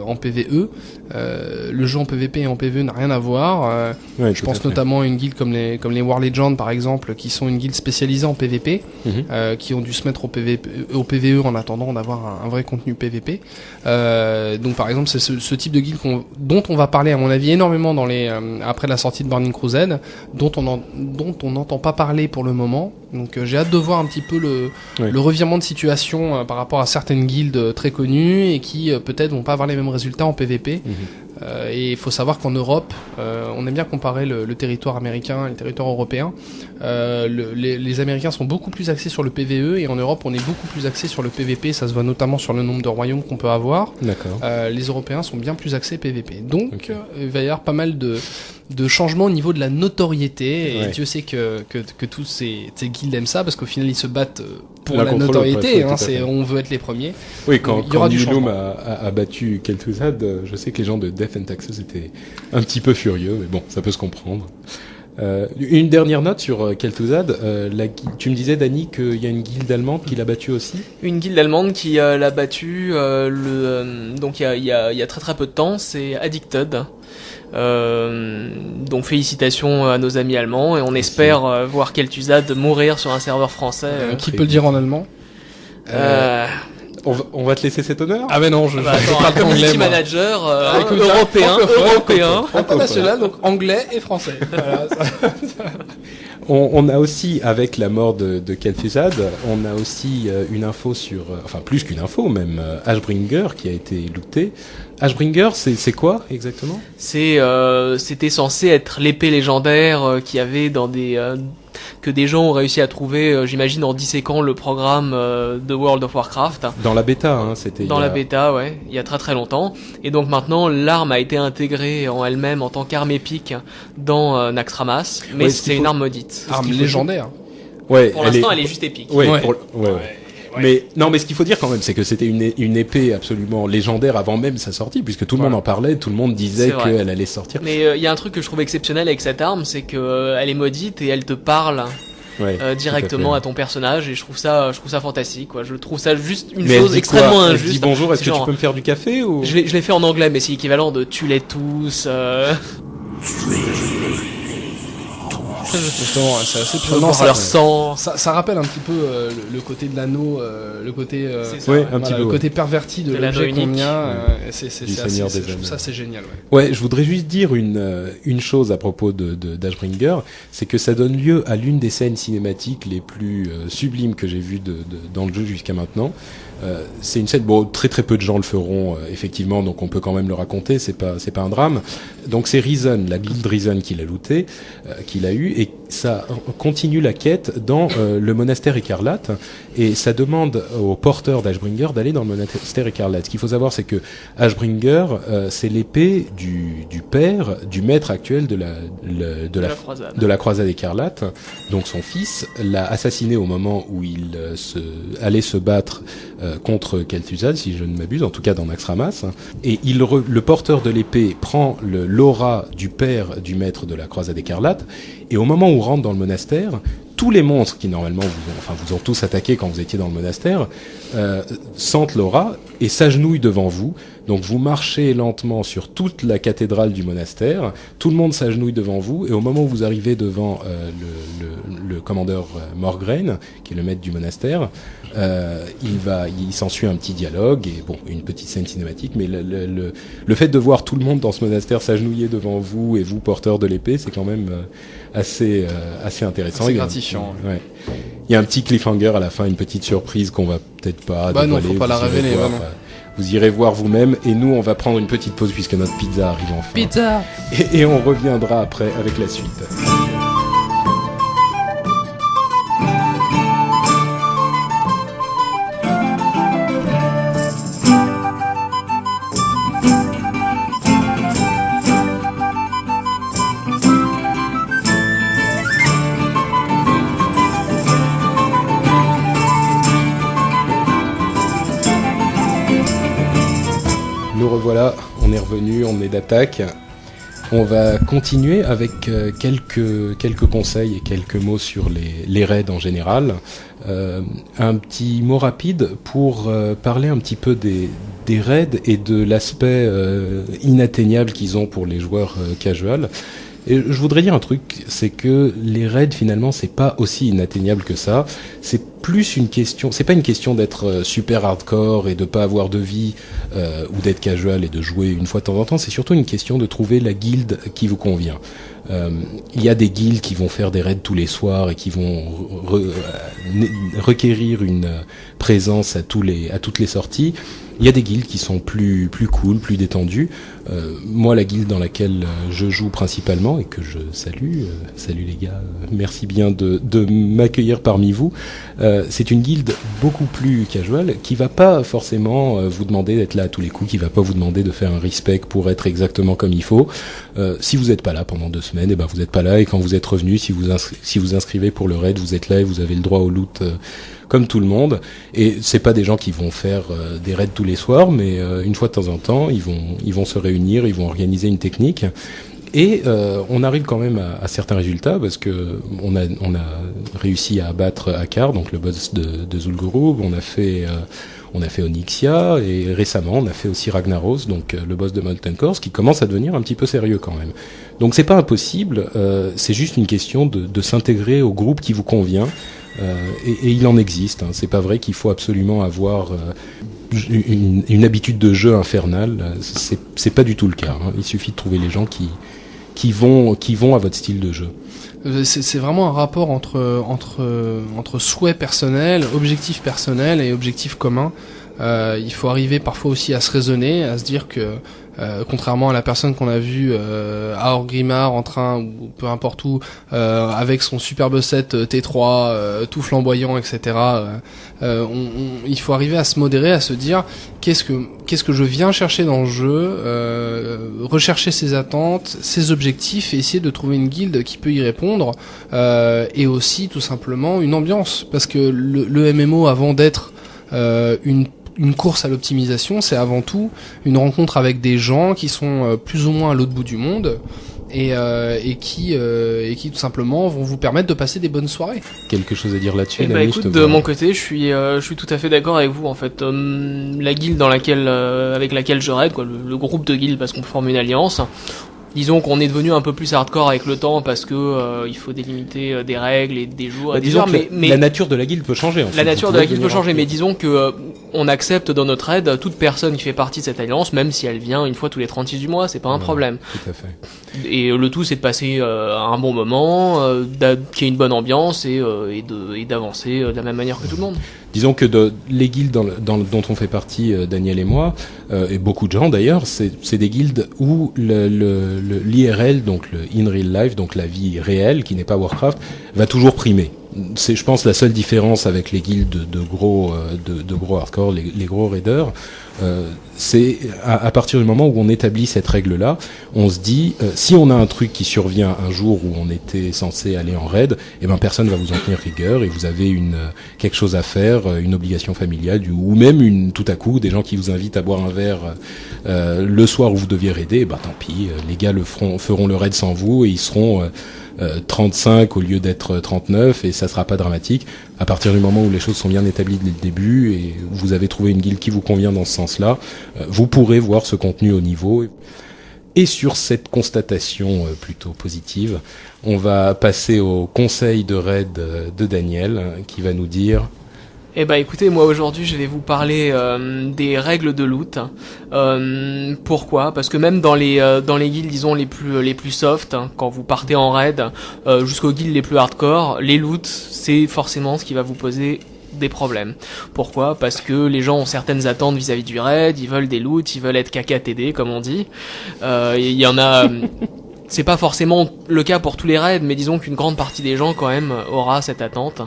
en PVE. Le jeu en PVP et en PVE n'a rien à voir. Je pense notamment à une guilde comme les War Legends par exemple, qui sont une guilde spécialisée en PVP, qui ont dû se mettre au PVE en attendant d'avoir un vrai contenu PVP. Donc par exemple c'est ce type de guilde dont on va parler à mon avis énormément après la sortie de Burning Crusade, dont on n'entend pas parler pour le moment. Donc j'ai hâte de voir un petit peu le revirement de situation par rapport à certaines guildes très connues et qui peut-être vont pas avoir les mêmes résultats en PVP. Et il faut savoir qu'en Europe, on aime bien comparer le territoire américain et le territoire européen. Les Américains sont beaucoup plus axés sur le PVE et en Europe on est beaucoup plus axé sur le PVP. Ça se voit notamment sur le nombre de royaumes qu'on peut avoir. D'accord. Les Européens sont bien plus axés PVP. Donc il va y avoir pas mal de changements au niveau de la notoriété et Dieu sait que tous ces guildes aiment ça parce qu'au final ils se battent pour la notoriété, on veut être les premiers. Oui, quand Nihilum a battu Kel'Thuzad, je sais que les gens de Death and Taxes étaient un petit peu furieux, mais bon, ça peut se comprendre. Une dernière note sur Kel'Thuzad, tu me disais Dany qu'il y a une guilde allemande qui l'a battu aussi. Une guilde allemande qui l'a battu donc il y a très très peu de temps, c'est Addicted. Donc félicitations à nos amis allemands et on espère voir Kel'Thuzad mourir sur un serveur français. Qui peut le dire en allemand? On va te laisser cet honneur. Ah mais non, je parle community manager européen, international, donc anglais et français. Voilà. On a aussi, avec la mort de Kel'Thuzad, on a aussi une info sur, enfin plus qu'une info même, Ashbringer qui a été looté. Ashbringer, c'est quoi exactement? C'était censé être l'épée légendaire qu'il y avait dans que des gens ont réussi à trouver, j'imagine, en disséquant le programme de World of Warcraft. Dans la bêta, c'était. Dans la bêta, ouais, il y a très très longtemps. Et donc maintenant, l'arme a été intégrée en elle-même en tant qu'arme épique dans Naxxramas, mais c'est une arme maudite. Arme légendaire. Ouais. Pour l'instant, elle est juste épique. Ouais. Mais non, mais ce qu'il faut dire quand même, c'est que c'était une épée absolument légendaire avant même sa sortie, puisque tout le monde en parlait, tout le monde disait qu'elle allait sortir. Mais il y a un truc que je trouve exceptionnel avec cette arme, c'est que elle est maudite et elle te parle directement à ton personnage, et je trouve ça fantastique, quoi. Je trouve ça juste une chose extrêmement injuste. Elle dit bonjour, est-ce que tu peux me faire du café ou? Je l'ai fait en anglais, mais c'est équivalent de tue-les tous. Justement, c'est assez purement leur sang. Ça rappelle un petit peu le côté de l'anneau, le côté côté perverti de l'anneau l'objet qu'on unique. Je trouve ça c'est génial. Ouais, je voudrais juste dire une chose à propos d'Ashbringer, c'est que ça donne lieu à l'une des scènes cinématiques les plus sublimes que j'ai vues dans le jeu jusqu'à maintenant. C'est une scène, très très peu de gens le feront effectivement, donc on peut quand même le raconter, c'est pas un drame. Donc c'est Reason, la guilde Reason qui l'a looté, qu'il a eu, et ça continue la quête dans le monastère écarlate, et ça demande aux porteurs d'Ashbringer d'aller dans le monastère écarlate. Ce qu'il faut savoir, c'est que Ashbringer, c'est l'épée du père, du maître actuel de la croisade écarlate. Donc son fils l'a assassiné au moment où il allait se battre contre Kel'Thuzad, si je ne m'abuse, en tout cas dans Naxxramas. Et le porteur de l'épée prend l'aura du père du maître de la croisade écarlate, et au moment où on rentre dans le monastère, tous les monstres qui normalement vous ont tous attaqué quand vous étiez dans le monastère sentent l'aura et s'agenouillent devant vous. Donc vous marchez lentement sur toute la cathédrale du monastère, tout le monde s'agenouille devant vous, et au moment où vous arrivez devant le commandeur Morgraine, qui est le maître du monastère, il s'ensuit un petit dialogue et bon, une petite scène cinématique, mais le fait de voir tout le monde dans ce monastère s'agenouiller devant vous et vous porteur de l'épée, c'est quand même assez intéressant. C'est gratifiant. Ouais. Il y a un petit cliffhanger à la fin, une petite surprise qu'on va peut-être pas dévoiler. Non, faut pas la révéler. Vous irez voir vous-même, et nous on va prendre une petite pause puisque notre pizza arrive enfin. Pizza. Et on reviendra après avec la suite. Voilà, on est revenu, on est d'attaque. On va continuer avec quelques conseils et quelques mots sur les raids en général. Un petit mot rapide pour parler un petit peu des raids et de l'aspect inatteignable qu'ils ont pour les joueurs casual. Et je voudrais dire un truc, c'est que les raids finalement c'est pas aussi inatteignable que ça. C'est plus une question, c'est pas une question d'être super hardcore et de pas avoir de vie ou d'être casual et de jouer une fois de temps en temps. C'est surtout une question de trouver la guilde qui vous convient. Il y a des guildes qui vont faire des raids tous les soirs et qui vont requérir une présence à toutes les sorties. Il y a des guildes qui sont plus cool, plus détendues. Moi, la guilde dans laquelle je joue principalement et que je salue, salut les gars, merci bien de m'accueillir parmi vous. C'est une guilde beaucoup plus casual qui va pas forcément vous demander d'être là à tous les coups, qui va pas vous demander de faire un respect pour être exactement comme il faut. Si vous êtes pas là pendant 2 semaines, et ben vous êtes pas là, et quand vous êtes revenu, si vous inscrivez pour le raid, vous êtes là et vous avez le droit au loot comme tout le monde. Et c'est pas des gens qui vont faire des raids tous les soirs, mais une fois de temps en temps, ils vont se réunir, ils vont organiser une technique. Et on arrive quand même à certains résultats parce que on a réussi à abattre Akkar, donc le boss de Zul'Gurub. On a fait Onyxia, et récemment on a fait aussi Ragnaros, donc le boss de Molten Core, qui commence à devenir un petit peu sérieux quand même. Donc c'est pas impossible, c'est juste une question de s'intégrer au groupe qui vous convient. Et il en existe, hein. C'est pas vrai qu'il faut absolument avoir une habitude de jeu infernale. C'est pas du tout le cas, hein. Il suffit de trouver les gens qui vont à votre style de jeu. C'est vraiment un rapport entre souhait personnel, objectif personnel et objectif commun. Il faut arriver parfois aussi à se raisonner, à se dire que contrairement à la personne qu'on a vue à Orgrimmar en train ou peu importe où, avec son superbe set T3 tout flamboyant, etc. Il faut arriver à se modérer, à se dire qu'est-ce que je viens chercher dans le jeu, rechercher ses attentes, ses objectifs, et essayer de trouver une guilde qui peut y répondre, et aussi tout simplement une ambiance, parce que le MMO, avant d'être une course à l'optimisation, c'est avant tout une rencontre avec des gens qui sont plus ou moins à l'autre bout du monde et qui tout simplement vont vous permettre de passer des bonnes soirées. Quelque chose à dire là-dessus? Écoute, de mon côté, je suis tout à fait d'accord avec vous en fait. La guilde avec laquelle je raid, quoi, le groupe de guildes, parce qu'on forme une alliance. Disons qu'on est devenu un peu plus hardcore avec le temps parce que il faut délimiter des règles et des jours et des heures, mais la nature de la guilde peut changer. La nature de la guilde peut changer, mais disons que on accepte dans notre raid toute personne qui fait partie de cette alliance, même si elle vient une fois tous les 36 du mois, c'est pas un problème. Tout à fait. Et le tout, c'est de passer un bon moment, qu'il y ait une bonne ambiance et d'avancer de la même manière que tout le monde. Disons que les guildes dont on fait partie, Daniel et moi, et beaucoup de gens d'ailleurs, c'est des guildes où l'IRL, donc le in real life, donc la vie réelle, qui n'est pas Warcraft, va toujours primer. C'est, je pense, la seule différence avec les guildes de gros hardcore, les gros raiders. C'est à partir du moment où on établit cette règle-là, on se dit si on a un truc qui survient un jour où on était censé aller en raid, eh ben personne va vous en tenir rigueur et vous avez quelque chose à faire, une obligation familiale ou même tout à coup des gens qui vous invitent à boire un verre le soir où vous deviez raider, eh ben tant pis, les gars feront le raid sans vous et ils seront 35 au lieu d'être 39 et ça sera pas dramatique. À partir du moment où les choses sont bien établies dès le début et vous avez trouvé une guilde qui vous convient dans ce sens-là, vous pourrez voir ce contenu au niveau. Et sur cette constatation plutôt positive, on va passer au conseil de raid de Daniel qui va nous dire... Eh ben écoutez, moi aujourd'hui je vais vous parler des règles de loot. Pourquoi ? Parce que même dans les guildes, disons les plus soft, hein, quand vous partez en raid, jusqu'aux guildes les plus hardcore, les loots c'est forcément ce qui va vous poser des problèmes. Pourquoi ? Parce que les gens ont certaines attentes vis-à-vis du raid, ils veulent des loots, ils veulent être KKTD comme on dit. Il y en a. C'est pas forcément le cas pour tous les raids, mais disons qu'une grande partie des gens quand même aura cette attente.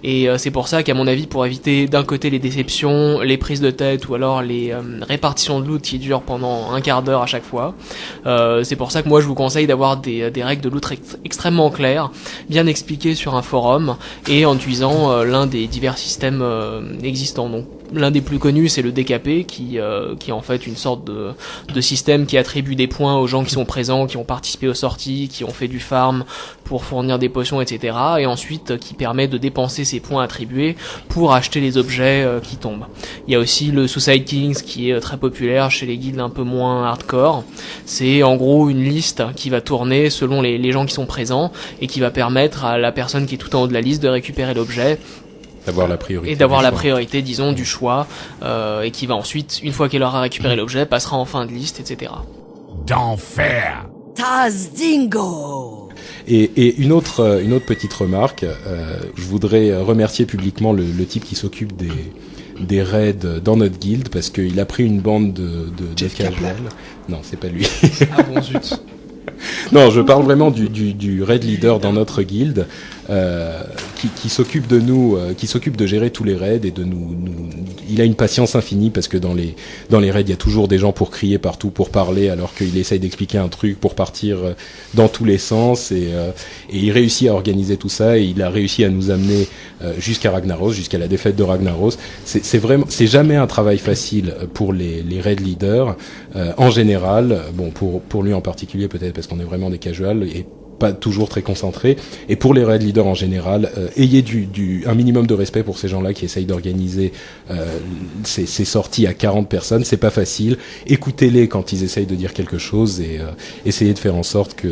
Et c'est pour ça qu'à mon avis, pour éviter d'un côté les déceptions, les prises de tête ou alors les répartitions de loot qui durent pendant un quart d'heure à chaque fois, c'est pour ça que moi je vous conseille d'avoir des règles de loot extrêmement claires, bien expliquées sur un forum et en utilisant l'un des divers systèmes existants. Donc l'un des plus connus, c'est le DKP, qui est en fait une sorte de système qui attribue des points aux gens qui sont présents, qui ont participé aux sorties, qui ont fait du farm pour fournir des potions, etc. Et ensuite qui permet de dépenser ces points attribués pour acheter les objets qui tombent. Il y a aussi le Suicide Kings qui est très populaire chez les guildes un peu moins hardcore. C'est en gros une liste qui va tourner selon les gens qui sont présents et qui va permettre à la personne qui est tout en haut de la liste de récupérer l'objet. D'avoir la priorité. Et d'avoir la priorité, disons, du choix, et qui va ensuite, une fois qu'elle aura récupéré l'objet, passera en fin de liste, etc. D'enfer. Tazdingo. Et une autre petite remarque, je voudrais remercier publiquement le type qui s'occupe des raids dans notre guilde, parce qu'il a pris une bande de casual. Non, c'est pas lui. Ah bon, zut. Non, je parle vraiment du raid leader dans notre guilde, qui s'occupe de nous, qui s'occupe de gérer tous les raids et de nous. Il a une patience infinie parce que dans les raids, il y a toujours des gens pour crier partout, pour parler, alors qu'il essaye d'expliquer un truc pour partir dans tous les sens et il réussit à organiser tout ça et il a réussi à nous amener jusqu'à Ragnaros, jusqu'à la défaite de Ragnaros. C'est jamais un travail facile pour les raid leaders en général. Bon, pour lui en particulier peut-être parce qu'on est vraiment des casuals et pas toujours très concentrés. Et pour les raid leaders en général, ayez un minimum de respect pour ces gens-là qui essayent d'organiser ces sorties à 40 personnes. C'est pas facile. Écoutez-les quand ils essayent de dire quelque chose et essayez de faire en sorte que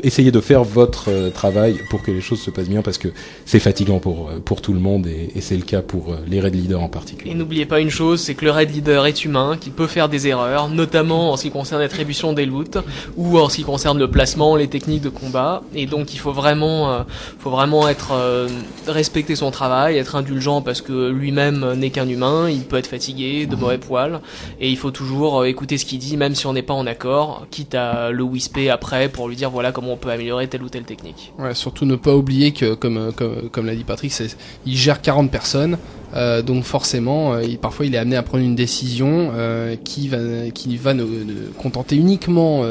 essayez de faire votre travail pour que les choses se passent bien parce que c'est fatigant pour tout le monde et c'est le cas pour les raid leaders en particulier. Et n'oubliez pas une chose, c'est que le raid leader est humain, qu'il peut faire des erreurs, notamment en ce qui concerne l'attribution des loots ou en ce qui concerne le placement, les techniques de combat, et donc il faut vraiment respecter son travail, être indulgent parce que lui-même n'est qu'un humain, il peut être fatigué, de mauvais poil, et il faut toujours écouter ce qu'il dit même si on n'est pas en accord, quitte à le whisper après pour lui dire voilà comment on peut améliorer telle ou telle technique. Ouais, surtout ne pas oublier que comme l'a dit Patrick, il gère 40 personnes. Donc forcément, parfois il est amené à prendre une décision qui va ne contenter uniquement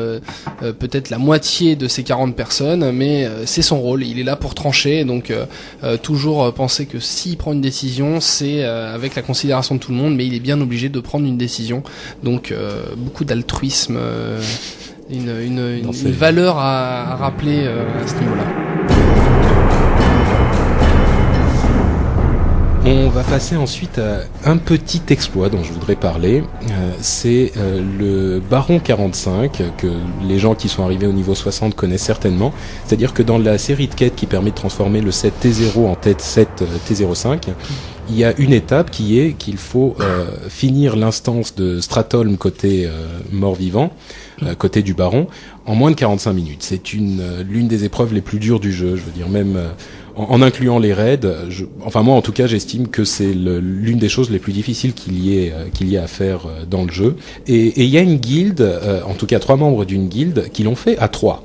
peut-être la moitié de ces 40 personnes, mais c'est son rôle, il est là pour trancher, donc toujours penser que s'il prend une décision, c'est avec la considération de tout le monde, mais il est bien obligé de prendre une décision, donc beaucoup d'altruisme, une valeur à rappeler à ce niveau-là. On va passer ensuite à un petit exploit dont je voudrais parler. C'est le Baron 45, que les gens qui sont arrivés au niveau 60 connaissent certainement. C'est-à-dire que dans la série de quêtes qui permet de transformer le 7 T0 en 7 T05, il y a une étape qui est qu'il faut finir l'instance de Stratholm côté mort-vivant, côté du Baron, en moins de 45 minutes. C'est l'une des épreuves les plus dures du jeu, je veux dire, même... En incluant les raids, moi en tout cas j'estime que c'est l'une des choses les plus difficiles qu'il y ait à faire dans le jeu. Et il y a une guilde, en tout cas 3 membres d'une guilde, qui l'ont fait à 3.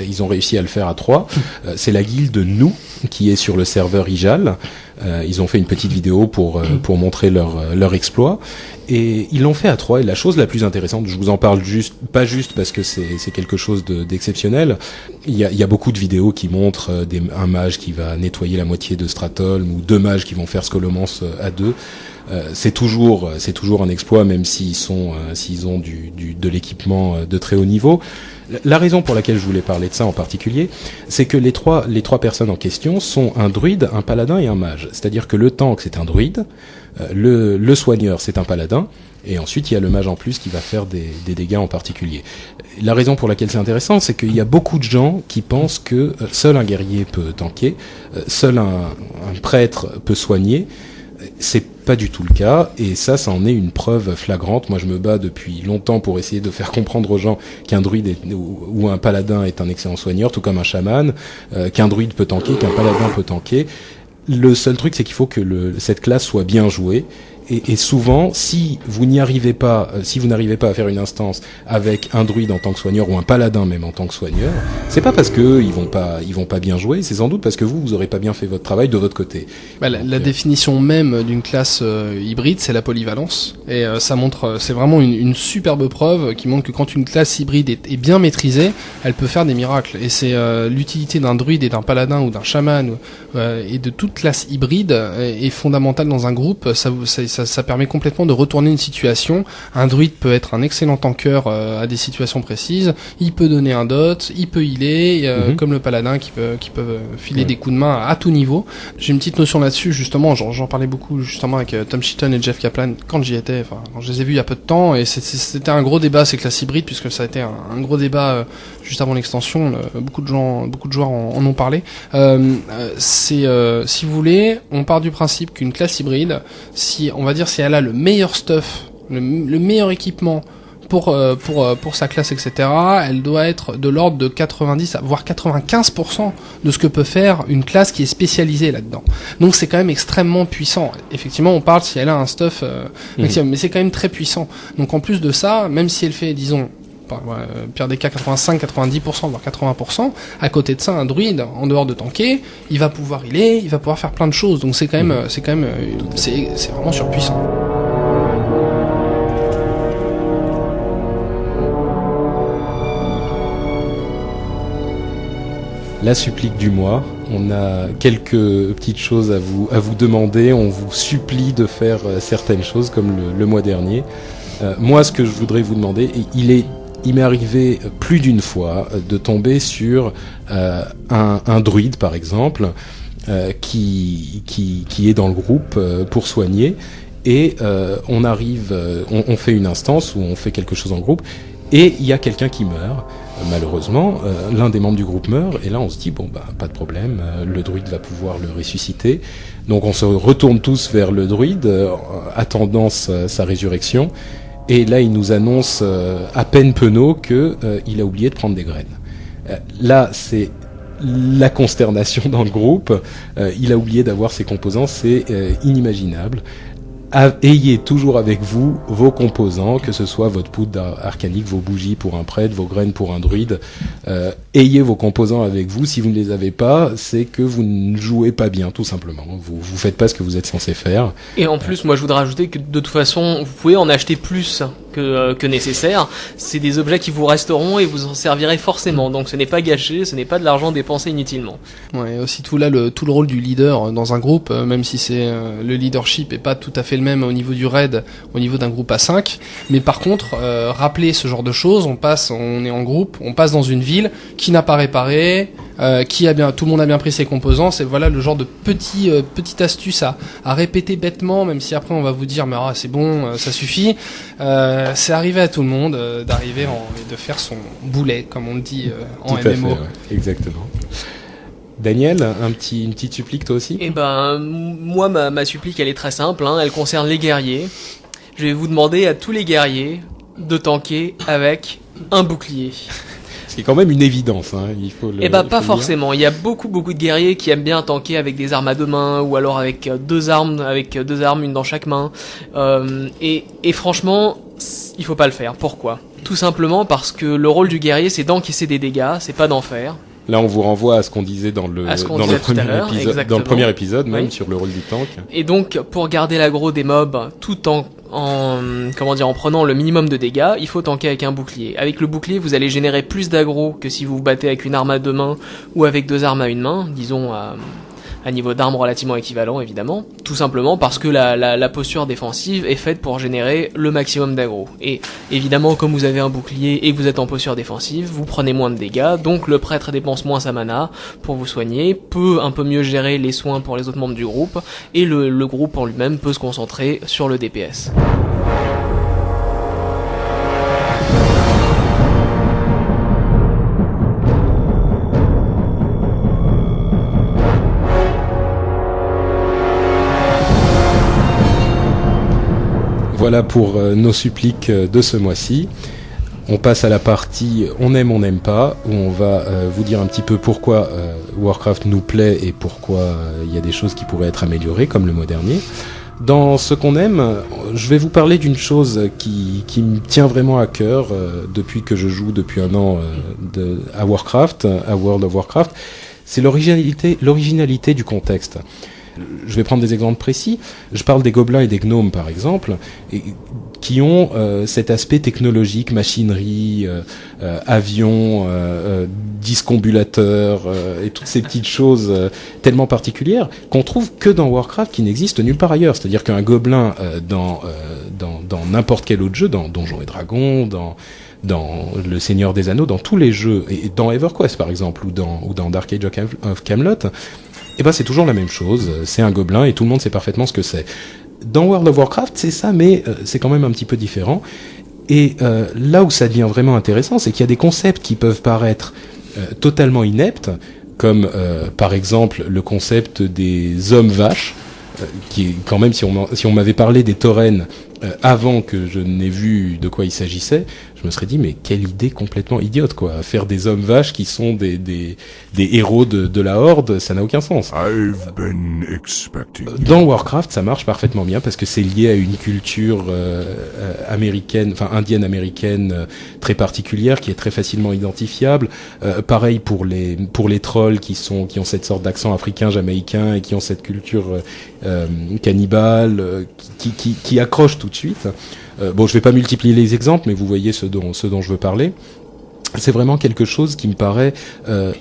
Ils ont réussi à le faire à 3. C'est la guilde Nous, qui est sur le serveur Ijal. Ils ont fait une petite vidéo pour montrer leur exploit. Et ils l'ont fait à 3, et la chose la plus intéressante, je vous en parle pas juste parce que c'est quelque chose d'exceptionnel. Il y a beaucoup de vidéos qui montrent un mage qui va nettoyer la moitié de Stratholme, ou 2 mages qui vont faire Scholomance à 2. C'est toujours un exploit, même s'ils ont de l'équipement de très haut niveau. La raison pour laquelle je voulais parler de ça en particulier, c'est que les trois personnes en question sont un druide, un paladin et un mage. C'est-à-dire que le tank, c'est un druide, le soigneur, c'est un paladin, et ensuite il y a le mage en plus qui va faire des dégâts en particulier. La raison pour laquelle c'est intéressant, c'est qu'il y a beaucoup de gens qui pensent que seul un guerrier peut tanker, seul un prêtre peut soigner. C'est pas du tout le cas, et ça en est une preuve flagrante. Moi, je me bats depuis longtemps pour essayer de faire comprendre aux gens qu'un druide ou un paladin est un excellent soigneur, tout comme un chaman, qu'un druide peut tanker, qu'un paladin peut tanker. Le seul truc, c'est qu'il faut que cette classe soit bien jouée. Et souvent, si vous n'arrivez pas à faire une instance avec un druide en tant que soigneur ou un paladin même en tant que soigneur, c'est pas parce que ils vont pas bien jouer, c'est sans doute parce que vous aurez pas bien fait votre travail de votre côté. La définition même d'une classe hybride, c'est la polyvalence, et ça montre, c'est vraiment une superbe preuve qui montre que quand une classe hybride est bien maîtrisée, elle peut faire des miracles. Et c'est l'utilité d'un druide et d'un paladin ou d'un chaman et de toute classe hybride est fondamentale dans un groupe. Ça permet complètement de retourner une situation. Un druide peut être un excellent tanker à des situations précises. Il peut donner un dot, il peut healer, comme le paladin qui peut filer des coups de main à tout niveau. J'ai une petite notion là-dessus, justement. J'en parlais beaucoup justement avec Tom Sheaton et Jeff Kaplan quand j'y étais. Enfin, quand je les ai vus il y a peu de temps, et c'était un gros débat ces classes hybrides, puisque ça a été un gros débat juste avant l'extension. Beaucoup de joueurs en ont parlé. Si vous voulez, on part du principe qu'une classe hybride, on va dire, si elle a le meilleur stuff, le meilleur équipement pour sa classe, etc., elle doit être de l'ordre de 90 voire 95% de ce que peut faire une classe qui est spécialisée là-dedans. Donc c'est quand même extrêmement puissant. Effectivement, on parle si elle a un stuff maximum, mais c'est quand même très puissant. Donc en plus de ça, même si elle fait, disons, pire des cas 85-90% voire 80%, à côté de ça, un druide, en dehors de tanker, il va pouvoir healer, il va pouvoir faire plein de choses. Donc c'est vraiment surpuissant. La supplique du mois. On a quelques petites choses à vous demander. On vous supplie de faire certaines choses comme le mois dernier. Moi, ce que je voudrais vous demander, il m'est arrivé plus d'une fois de tomber sur un druide, par exemple, qui est dans le groupe pour soigner, et on fait une instance où on fait quelque chose en groupe, et il y a quelqu'un qui meurt. Malheureusement, l'un des membres du groupe meurt, et là on se dit pas de problème, le druide va pouvoir le ressusciter. Donc on se retourne tous vers le druide, attendant sa résurrection. Et là, il nous annonce à peine penaud que il a oublié de prendre des graines. Là, c'est la consternation dans le groupe. Il a oublié d'avoir ses composants, c'est inimaginable. Ayez toujours avec vous vos composants, que ce soit votre poudre arcanique, vos bougies pour un prêtre, vos graines pour un druide. Ayez vos composants avec vous. Si vous ne les avez pas, c'est que vous ne jouez pas bien, tout simplement. Vous faites pas ce que vous êtes censé faire. Et en plus, moi je voudrais rajouter que de toute façon, vous pouvez en acheter plus que nécessaire. C'est des objets qui vous resteront et vous en servirez forcément. Donc ce n'est pas gâché, ce n'est pas de l'argent dépensé inutilement. Ouais, aussi tout le rôle du leader dans un groupe, même si c'est le leadership est pas tout à fait le même au niveau du raid, au niveau d'un groupe à 5, mais par contre rappeler ce genre de choses, on est en groupe, on passe dans une ville qui n'a pas réparé, tout le monde a bien pris ses composants, c'est voilà le genre de petite astuce à répéter bêtement, même si après on va vous dire mais c'est bon, ça suffit. C'est arrivé à tout le monde d'arriver et de faire son boulet, comme on le dit en MMO. Tout à fait, ouais, exactement. Daniel, une petite supplique toi aussi ? Eh ben, moi ma supplique elle est très simple, elle concerne les guerriers. Je vais vous demander à tous les guerriers de tanker avec un bouclier. C'est quand même une évidence, il faut le... Eh ben pas forcément, il y a beaucoup de guerriers qui aiment bien tanker avec des armes à deux mains, ou alors avec deux armes, une dans chaque main. Et franchement, il faut pas le faire. Pourquoi ? Tout simplement parce que le rôle du guerrier c'est d'encaisser des dégâts, c'est pas d'en faire. Là, on vous renvoie à ce qu'on disait dans le premier épisode, même sur le rôle du tank. Et donc, pour garder l'aggro des mobs, tout en prenant le minimum de dégâts, il faut tanker avec un bouclier. Avec le bouclier, vous allez générer plus d'aggro que si vous vous battez avec une arme à 2 mains ou avec 2 armes à 1 main, disons à niveau d'armes relativement équivalent, évidemment. Tout simplement parce que la posture défensive est faite pour générer le maximum d'aggro. Et évidemment, comme vous avez un bouclier et que vous êtes en posture défensive, vous prenez moins de dégâts, donc le prêtre dépense moins sa mana pour vous soigner, peut un peu mieux gérer les soins pour les autres membres du groupe, et le groupe en lui-même peut se concentrer sur le DPS. Voilà pour nos suppliques de ce mois-ci. On passe à la partie on aime, on n'aime pas, où on va vous dire un petit peu pourquoi Warcraft nous plaît et pourquoi il y a des choses qui pourraient être améliorées, comme le mois dernier. Dans ce qu'on aime, je vais vous parler d'une chose qui me tient vraiment à cœur depuis que je joue depuis 1 an à Warcraft, à World of Warcraft. C'est l'originalité du contexte. Je vais prendre des exemples précis. Je parle des gobelins et des gnomes, par exemple, qui ont cet aspect technologique, machinerie, avion, discombulateur, et toutes ces petites choses tellement particulières qu'on trouve que dans Warcraft, qui n'existent nulle part ailleurs. C'est-à-dire qu'un gobelin dans n'importe quel autre jeu, dans Donjons et Dragons, dans Le Seigneur des Anneaux, dans tous les jeux, et dans EverQuest par exemple, ou dans Dark Age of Camelot, et ben c'est toujours la même chose, c'est un gobelin et tout le monde sait parfaitement ce que c'est. Dans World of Warcraft, c'est ça, mais c'est quand même un petit peu différent. Et là où ça devient vraiment intéressant, c'est qu'il y a des concepts qui peuvent paraître totalement ineptes, comme par exemple le concept des hommes vaches, qui quand même, si on m'avait parlé des taurennes avant que je n'ai vu de quoi il s'agissait, je me serais dit mais quelle idée complètement idiote, quoi. Faire des hommes vaches qui sont des héros de la Horde, ça n'a aucun sens. Dans Warcraft, ça marche parfaitement bien parce que c'est lié à une culture américaine, enfin indienne américaine très particulière qui est très facilement identifiable. Pareil pour les trolls qui ont cette sorte d'accent africain jamaïcain et qui ont cette culture cannibale qui accroche tout de suite. Bon, je vais pas multiplier les exemples, mais vous voyez ce dont je veux parler. C'est vraiment quelque chose qui me paraît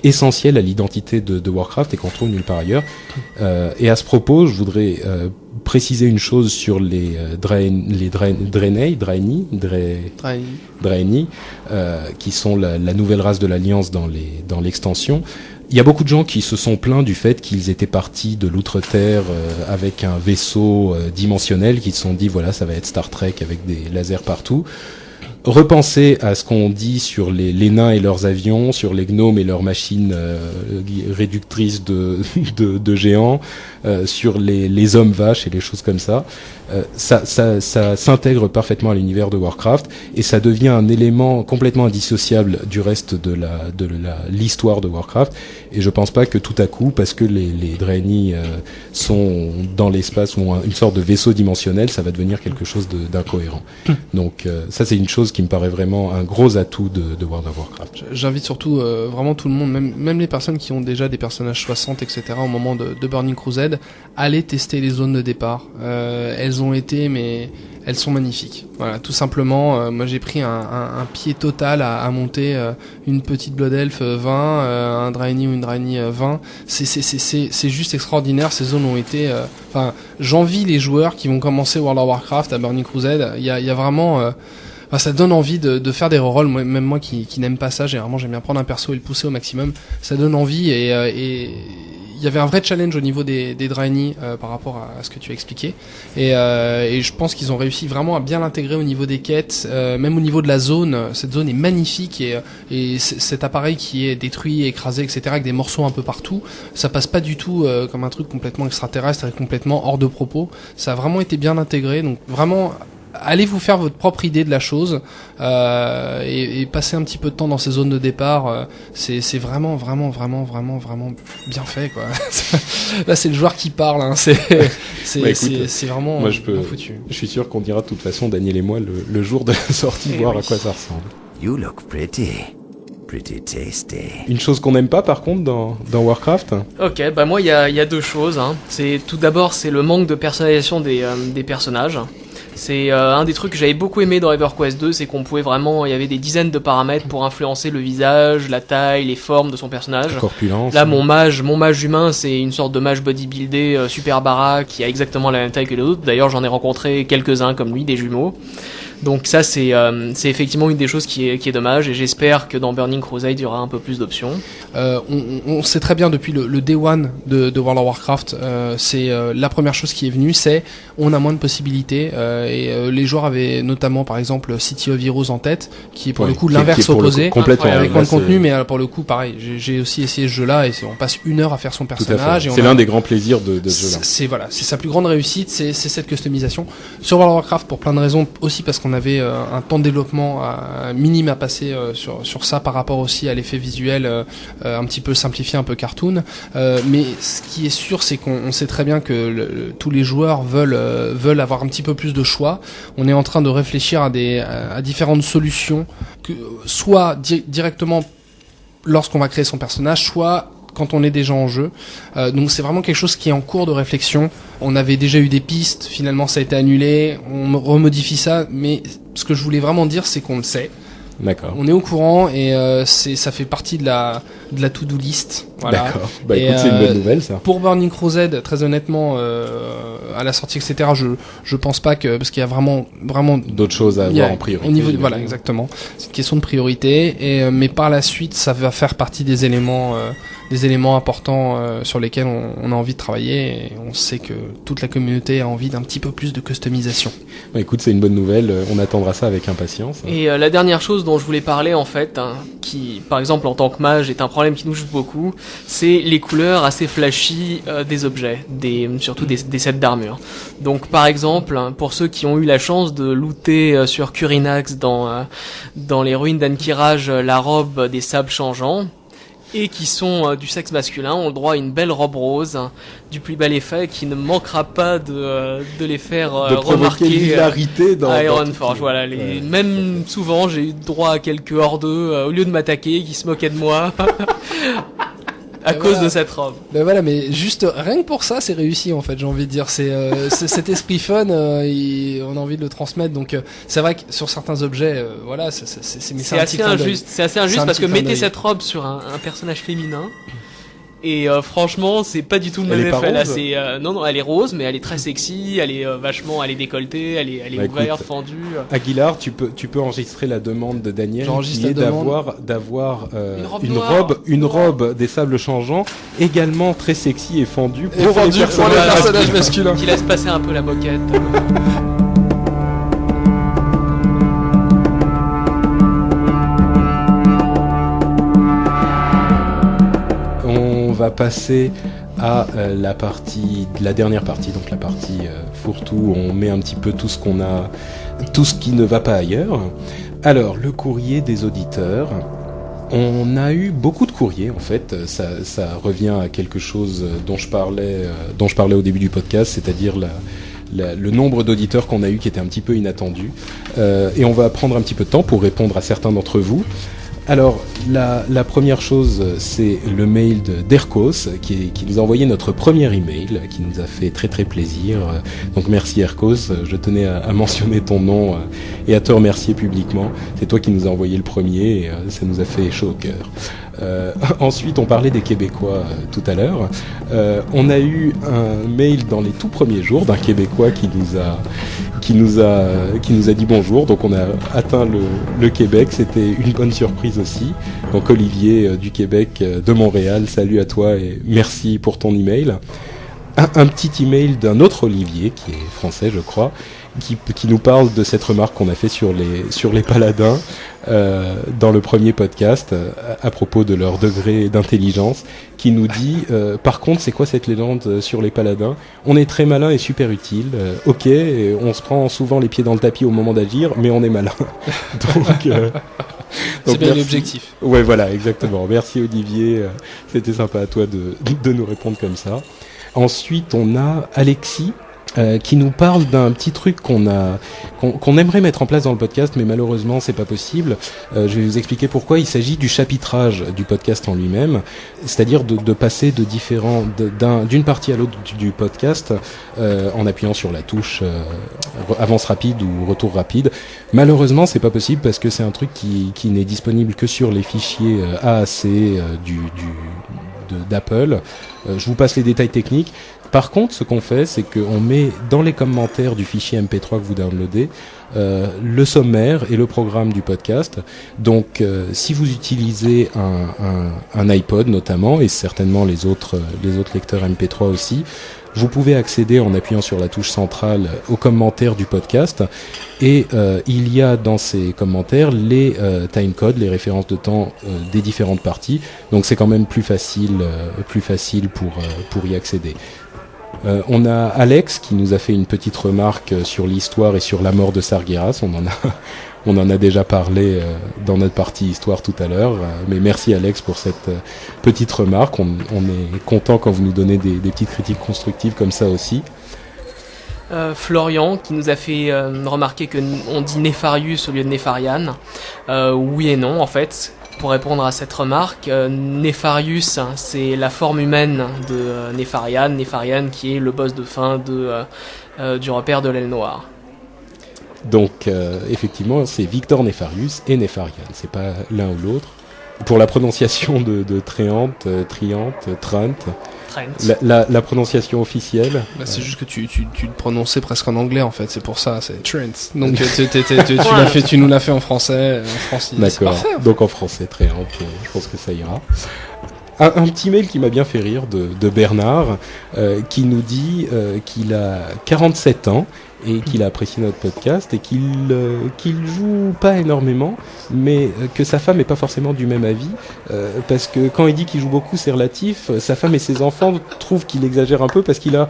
essentiel à l'identité de Warcraft et qu'on trouve nulle part ailleurs. Et à ce propos, je voudrais préciser une chose sur les Draenei, qui sont la nouvelle race de l'Alliance dans l'extension. Il y a beaucoup de gens qui se sont plaints du fait qu'ils étaient partis de l'Outre-Terre avec un vaisseau dimensionnel, qui se sont dit voilà, ça va être Star Trek avec des lasers partout. Repensez à ce qu'on dit sur les nains et leurs avions, sur les gnomes et leurs machines réductrices de géants, sur les hommes vaches et les choses comme ça. Ça s'intègre parfaitement à l'univers de Warcraft et ça devient un élément complètement indissociable du reste de l'histoire de Warcraft. Et je pense pas que tout à coup, parce que les Draenei sont dans l'espace ou ont une sorte de vaisseau dimensionnel, ça va devenir quelque chose d'incohérent. Donc ça, c'est une chose qui me paraît vraiment un gros atout de World of Warcraft. J'invite surtout vraiment tout le monde, même les personnes qui ont déjà des personnages 60, etc. au moment de Burning Crusade, allez tester les zones de départ. Elles ont été, mais elles sont magnifiques. Voilà, tout simplement, moi j'ai pris un pied total à monter une petite Blood Elf 20, un Draenei ou une Draenei 20. C'est juste extraordinaire. Ces zones ont été... Enfin, j'envie les joueurs qui vont commencer World of Warcraft à Burning Crusade. Il y a vraiment... ça donne envie de faire des rerolls. Même moi qui n'aime pas ça, généralement j'aime bien prendre un perso et le pousser au maximum. Ça donne envie et il y avait un vrai challenge au niveau des Draenei par rapport à ce que tu as expliqué et je pense qu'ils ont réussi vraiment à bien l'intégrer au niveau des quêtes, même au niveau de la zone. Cette zone est magnifique et cet appareil qui est détruit, écrasé, etc. avec des morceaux un peu partout, ça passe pas du tout comme un truc complètement extraterrestre et complètement hors de propos. Ça a vraiment été bien intégré, donc vraiment allez vous faire votre propre idée de la chose et passer un petit peu de temps dans ces zones de départ. C'est vraiment bien fait, quoi. Là, c'est le joueur qui parle. Hein. C'est vraiment moi, bien foutu. Je suis sûr qu'on ira de toute façon, Daniel et moi, le jour de la sortie, voir à quoi ça ressemble. You look pretty. Pretty tasty. Une chose qu'on n'aime pas par contre dans Warcraft? Ok, bah moi il y a deux choses. Hein. Tout d'abord c'est le manque de personnalisation des personnages. C'est un des trucs que j'avais beaucoup aimé dans EverQuest 2, c'est qu'on pouvait vraiment, il y avait des dizaines de paramètres pour influencer le visage, la taille, les formes de son personnage. La corpulence. Là, mon mage humain, c'est une sorte de mage bodybuildé super barack qui a exactement la même taille que les autres. D'ailleurs, j'en ai rencontré quelques-uns comme lui, des jumeaux. Donc ça, c'est effectivement une des choses qui est dommage, et j'espère que dans Burning Crusade, il y aura un peu plus d'options. On sait très bien depuis le Day One de World of Warcraft, c'est la première chose qui est venue, c'est on a moins de possibilités, et les joueurs avaient notamment par exemple City of Heroes en tête, qui est pour le coup l'inverse opposé, complètement avec moins de contenu, mais pour le coup pareil, j'ai aussi essayé ce jeu-là, et on passe 1 heure à faire son personnage. C'est l'un des grands plaisirs de ce jeu-là. C'est sa plus grande réussite, c'est cette customisation. Sur World of Warcraft, pour plein de raisons, aussi parce qu'on avait un temps de développement minime à passer sur ça par rapport aussi à l'effet visuel un petit peu simplifié, un peu cartoon, mais ce qui est sûr, c'est qu'on sait très bien que tous les joueurs veulent avoir un petit peu plus de choix. On est en train de réfléchir à différentes solutions, soit directement lorsqu'on va créer son personnage, soit quand on est déjà en jeu. Donc c'est vraiment quelque chose qui est en cours de réflexion. On avait déjà eu des pistes, finalement ça a été annulé, on remodifie ça, mais ce que je voulais vraiment dire, c'est qu'on le sait. D'accord. On est au courant, et ça fait partie de la to-do list. Voilà. D'accord. Bah écoute, c'est une bonne nouvelle ça. Pour Burning Crusade, très honnêtement, à la sortie, etc., je pense pas parce qu'il y a vraiment d'autres choses à avoir en priorité. Au niveau voilà, exactement. C'est une question de priorité, mais par la suite, ça va faire partie des éléments importants sur lesquels on a envie de travailler, et on sait que toute la communauté a envie d'un petit peu plus de customisation. Bah écoute, c'est une bonne nouvelle, on attendra ça avec impatience. Et la dernière chose dont je voulais parler en fait, qui par exemple en tant que mage est un problème qui nous touche beaucoup, c'est les couleurs assez flashy des objets, surtout des sets d'armure. Donc par exemple, pour ceux qui ont eu la chance de looter sur Curinax dans les ruines d'Ankiraj la robe des sables changeants, et qui sont du sexe masculin, ont le droit à une belle robe rose, du plus bel effet, qui ne manquera pas de les faire remarquer dans Ironforge. Voilà, même souvent j'ai eu droit à quelques hors-d'eux au lieu de m'attaquer, qui se moquaient de moi. À cause de cette robe. Ben voilà, mais juste rien que pour ça, c'est réussi en fait. J'ai envie de dire, c'est cet esprit fun, on a envie de le transmettre. Donc c'est vrai que sur certains objets, voilà, c'est assez injuste. C'est assez injuste parce que mettez cette robe sur un personnage féminin. Et franchement, c'est pas du tout le même effet. Là, non, elle est rose, mais elle est très sexy. Elle est elle est décolletée, elle est ouverte, fendue. Aguilar, tu peux enregistrer la demande de Daniel, qui est d'avoir une robe des sables changeants, également très sexy et fendue pour les personnages masculins, qui laisse passer un peu la moquette. On va passer à la dernière partie, donc la partie fourre-tout, où on met un petit peu tout ce qui ne va pas ailleurs. Alors, le courrier des auditeurs. On a eu beaucoup de courriers, en fait. Ça revient à quelque chose dont je parlais au début du podcast, c'est-à-dire le nombre d'auditeurs qu'on a eu qui était un petit peu inattendu. Et on va prendre un petit peu de temps pour répondre à certains d'entre vous. Alors, la première chose, c'est le mail d'Erkos, qui nous a envoyé notre premier email, qui nous a fait très très plaisir. Donc merci Erkos, je tenais à mentionner ton nom et à te remercier publiquement. C'est toi qui nous as envoyé le premier, et ça nous a fait chaud au cœur. Ensuite, on parlait des Québécois tout à l'heure. On a eu un mail dans les tout premiers jours d'un Québécois qui nous a dit bonjour. Donc on a atteint le Québec, c'était une bonne surprise aussi. Donc Olivier du Québec, de Montréal, salut à toi et merci pour ton email. Un petit email d'un autre Olivier, qui est français je crois, qui nous parle de cette remarque qu'on a fait sur les paladins dans le premier podcast à propos de leur degré d'intelligence, qui nous dit par contre c'est quoi cette légende sur les paladins, on est très malin et super utile, ok, on se prend souvent les pieds dans le tapis au moment d'agir, mais on est malin. Donc c'est bien l'objectif. Ouais, voilà, exactement. Merci Olivier, c'était sympa à toi de nous répondre comme ça. Ensuite, on a Alexis qui nous parle d'un petit truc qu'on aimerait mettre en place dans le podcast, mais malheureusement c'est pas possible. Je vais vous expliquer pourquoi. Il s'agit du chapitrage du podcast en lui-même, c'est-à-dire de passer d'une partie à l'autre du podcast en appuyant sur la touche avance rapide ou retour rapide. Malheureusement c'est pas possible parce que c'est un truc qui n'est disponible que sur les fichiers AAC d'Apple. Je vous passe les détails techniques. Par contre, ce qu'on fait, c'est qu'on met dans les commentaires du fichier MP3 que vous downloadez le sommaire et le programme du podcast. Donc, si vous utilisez un iPod notamment, et certainement les autres lecteurs MP3 aussi, vous pouvez accéder en appuyant sur la touche centrale aux commentaires du podcast. Et il y a dans ces commentaires les timecodes, les références de temps des différentes parties. Donc, c'est quand même plus facile pour y accéder. On a Alex qui nous a fait une petite remarque sur l'histoire et sur la mort de Sargeras. On en a déjà parlé dans notre partie histoire tout à l'heure. Mais merci Alex pour cette petite remarque. On est content quand vous nous donnez des petites critiques constructives comme ça aussi. Florian qui nous a fait remarquer que on dit Nefarius au lieu de Nefarian. Oui et non en fait. Pour répondre à cette remarque, Nefarius, c'est la forme humaine de Nefarian qui est le boss de fin du repère de l'aile noire. Donc, effectivement, c'est Victor Nefarius et Nefarian, c'est pas l'un ou l'autre. Pour la prononciation de Triante, Trent, la prononciation officielle. C'est juste que tu le prononçais presque en anglais en fait, c'est pour ça, c'est Trent. Donc tu nous l'as fait en français, D'accord. Parfait, donc en français, Triante, je pense que ça ira. Un petit mail qui m'a bien fait rire de Bernard, qui nous dit qu'il a 47 ans et qu'il a apprécié notre podcast et qu'il joue pas énormément, mais que sa femme est pas forcément du même avis, parce que quand il dit qu'il joue beaucoup, c'est relatif. Sa femme et ses enfants trouvent qu'il exagère un peu parce qu'il a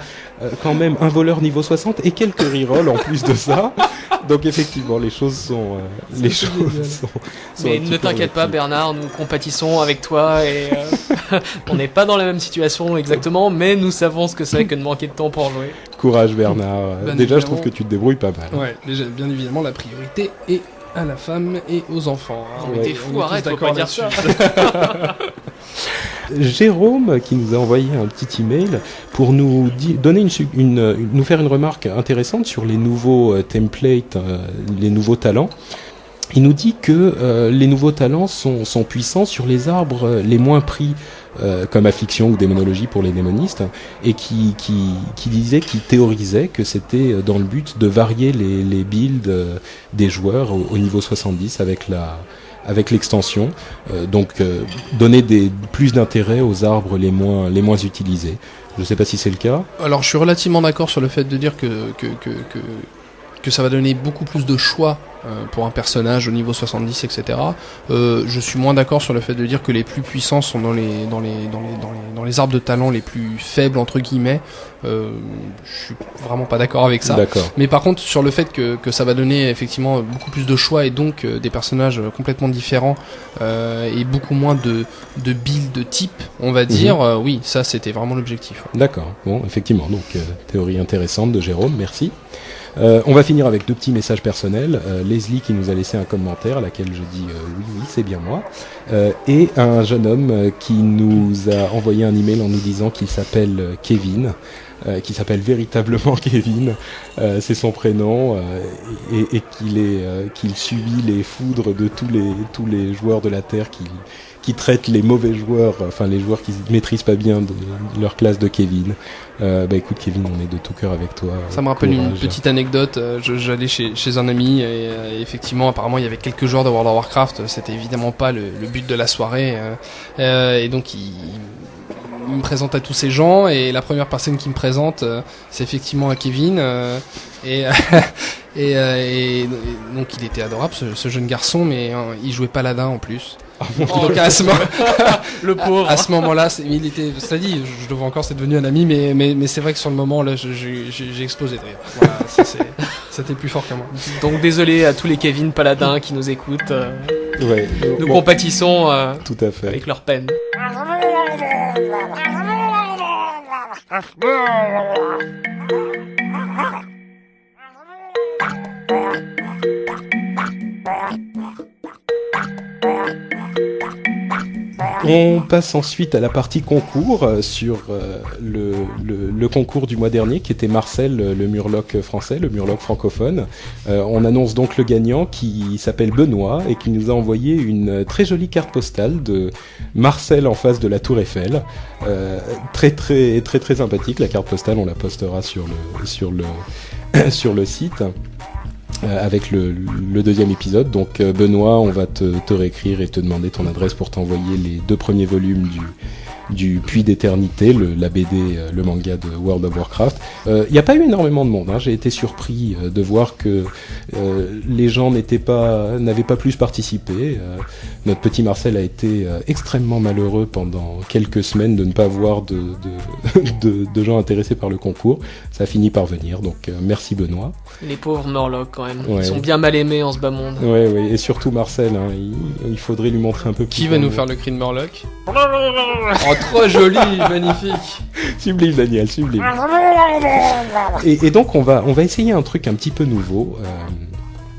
quand même un voleur niveau 60 et quelques rerolls en plus de ça. Donc effectivement, les choses sont mais ne t'inquiète pas, Bernard, nous compatissons avec toi et on n'est pas dans la même situation exactement, mais nous savons ce que c'est que de manquer de temps pour jouer. Courage, Bernard. Déjà, je trouve que tu te débrouilles pas mal. Ouais, déjà, bien évidemment, la priorité est à la femme et aux enfants. Mais t'es fou, arrête, faut pas dire ça. Jérôme qui nous a envoyé un petit email pour nous nous faire une remarque intéressante sur les nouveaux templates, les nouveaux talents. Il nous dit que les nouveaux talents sont puissants sur les arbres les moins pris, comme affliction ou démonologie pour les démonistes, et qui théorisait que c'était dans le but de varier les builds des joueurs au niveau 70 avec l'extension, donc donner plus d'intérêt aux arbres les moins utilisés. Je sais pas si c'est le cas. Alors je suis relativement d'accord sur le fait de dire que ça va donner beaucoup plus de choix pour un personnage au niveau 70, etc. Je suis moins d'accord sur le fait de dire que les plus puissants sont dans les arbres de talent les plus faibles entre guillemets. Je suis vraiment pas d'accord avec ça. D'accord. Mais par contre sur le fait que ça va donner effectivement beaucoup plus de choix et donc des personnages complètement différents et beaucoup moins de builds de type, on va dire, oui, ça c'était vraiment l'objectif. Ouais. D'accord. Bon, effectivement, donc théorie intéressante de Jérôme, merci. On va finir avec 2 petits messages personnels. Leslie qui nous a laissé un commentaire à laquelle je dis oui, c'est bien moi. Et un jeune homme qui nous a envoyé un email en nous disant qu'il s'appelle Kevin, qui s'appelle véritablement Kevin, c'est son prénom, et qu'il subit les foudres de tous les joueurs de la Terre qui traitent les mauvais joueurs, enfin les joueurs qui maîtrisent pas bien leur classe de Kevin. Écoute Kevin, on est de tout cœur avec toi. Ça me rappelle une petite anecdote. J'allais chez un ami et effectivement apparemment il y avait quelques joueurs de World of Warcraft. C'était évidemment pas le but de la soirée et donc il me présente à tous ces gens et la première personne qui me présente c'est effectivement Kevin et donc il était adorable ce jeune garçon, mais il jouait paladin en plus. Donc à ce le pauvre. À ce moment-là, il était, ça dit, je le vois encore, c'est devenu un ami, mais c'est vrai que sur le moment là, j'ai explosé de rire. Voilà, c'était plus fort que moi. Donc désolé à tous les Kevin paladins qui nous écoutent. Ouais. Nous compatissons tout à fait avec leur peine. On passe ensuite à la partie concours sur le concours du mois dernier qui était Marcel, le Murloc français, le Murloc francophone. On annonce donc le gagnant qui s'appelle Benoît et qui nous a envoyé une très jolie carte postale de Marcel en face de la Tour Eiffel. Très très très très sympathique la carte postale, on la postera sur le site. Avec le deuxième épisode. Donc Benoît, on va te réécrire et te demander ton adresse pour t'envoyer les 2 premiers volumes du Puits d'éternité, la BD, le manga de World of Warcraft. Il n'y a pas eu énormément de monde, hein. J'ai été surpris de voir que les gens n'avaient pas plus participé. Notre petit Marcel a été extrêmement malheureux pendant quelques semaines de ne pas voir de gens intéressés par le concours. Ça a fini par venir, donc merci Benoît. Les pauvres Murlocs quand même, ouais. Ils sont bien mal aimés en ce bas monde. Ouais, et surtout Marcel, hein, il faudrait lui montrer un peu plus. Qui va nous faire le cri de Murloc? Oh, trop joli, magnifique. Sublime Daniel, sublime. Et donc on va essayer un truc un petit peu nouveau,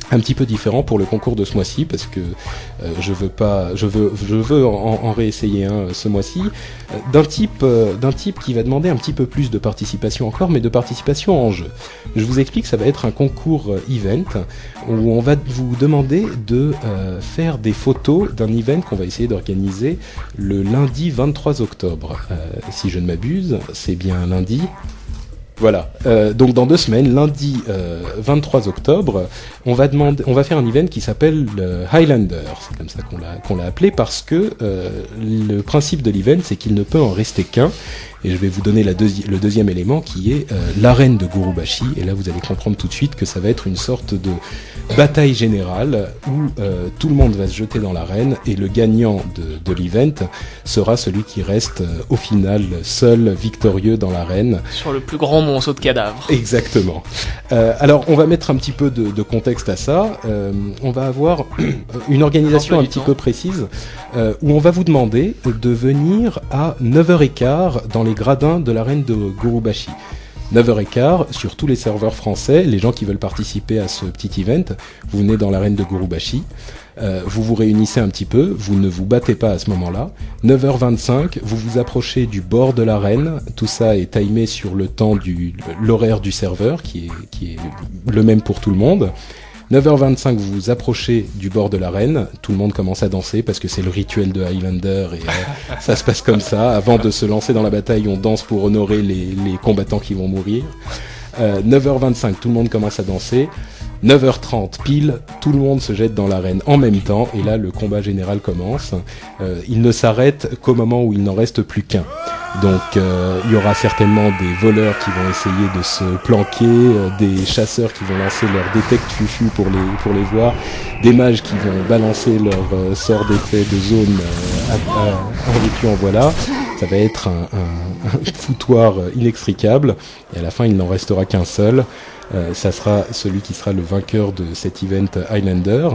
un petit peu différent pour le concours de ce mois-ci, parce que je veux en réessayer un ce mois-ci, d'un type qui va demander un petit peu plus de participation encore, mais de participation en jeu. Je vous explique, ça va être un concours event où on va vous demander de faire des photos d'un event qu'on va essayer d'organiser le lundi 23 octobre. Si je ne m'abuse, c'est bien lundi. Voilà, donc dans 2 semaines, lundi 23 octobre, on va faire un event qui s'appelle le Highlander. C'est comme ça qu'on l'a appelé, parce que le principe de l'event, c'est qu'il ne peut en rester qu'un. Et je vais vous donner le deuxième élément qui est l'arène de Gurubashi. Et là, vous allez comprendre tout de suite que ça va être une sorte de bataille générale où tout le monde va se jeter dans l'arène et le gagnant de l'event sera celui qui reste au final seul, victorieux dans l'arène. Sur le plus grand monceau de cadavres. Exactement. Alors, on va mettre un petit peu de contexte à ça. On va avoir une organisation un petit peu précise où on va vous demander de venir à 9h15 dans les gradins de l'arène de Gurubashi. 9h15 sur tous les serveurs français, les gens qui veulent participer à ce petit event, vous venez dans l'arène de Gurubashi, vous vous réunissez un petit peu, vous ne vous battez pas à ce moment-là. 9h25, vous vous approchez du bord de l'arène, tout ça est timé sur le temps l'horaire du serveur qui est le même pour tout le monde. 9h25, vous vous approchez du bord de l'arène, tout le monde commence à danser parce que c'est le rituel de Highlander et ça se passe comme ça. Avant de se lancer dans la bataille, on danse pour honorer les combattants qui vont mourir. 9h25, tout le monde commence à danser. 9h30 pile, tout le monde se jette dans l'arène en même temps et là le combat général commence. Il ne s'arrête qu'au moment où il n'en reste plus qu'un. Donc il y aura certainement des voleurs qui vont essayer de se planquer, des chasseurs qui vont lancer leur détecte fufu pour les voir, des mages qui vont balancer leur sort d'effet de zone en vécu en voilà. Ça va être un foutoir inextricable et à la fin il n'en restera qu'un seul. Ça sera celui qui sera le vainqueur de cet event Highlander.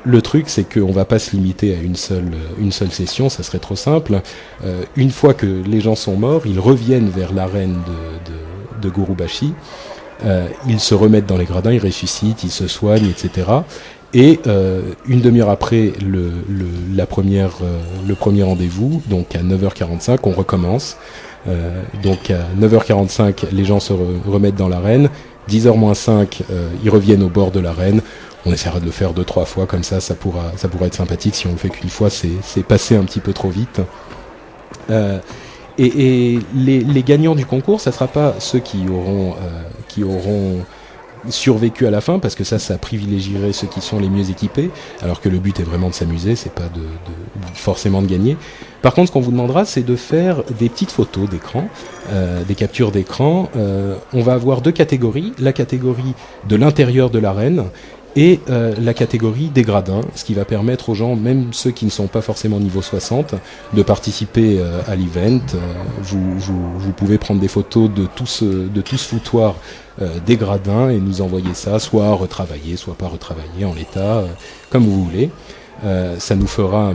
Le truc, c'est qu'on va pas se limiter à une seule session, ça serait trop simple. Une fois que les gens sont morts, ils reviennent vers l'arène de Gurubashi. Ils se remettent dans les gradins, ils ressuscitent, ils se soignent, etc. Et une demi-heure après le premier rendez-vous, donc à 9h45, on recommence. Donc à 9h45, les gens se remettent dans l'arène. 10h moins 5, ils reviennent au bord de l'arène. On essaiera de le faire 2-3 fois, comme ça pourra être sympathique. Si on le fait qu'une fois, c'est passé un petit peu trop vite. Et les gagnants du concours, ça sera pas ceux qui auront survécu à la fin, parce que ça privilégierait ceux qui sont les mieux équipés, alors que le but est vraiment de s'amuser, c'est pas forcément de gagner. Par contre, ce qu'on vous demandera, c'est de faire des petites photos d'écran, des captures d'écran. On va avoir 2 catégories, la catégorie de l'intérieur de l'arène et la catégorie des gradins, ce qui va permettre aux gens, même ceux qui ne sont pas forcément niveau 60, de participer à l'event. Vous pouvez prendre des photos de tout ce foutoir des gradins et nous envoyer ça, soit retravaillé, soit pas retravaillé en l'état, comme vous voulez. Ça nous fera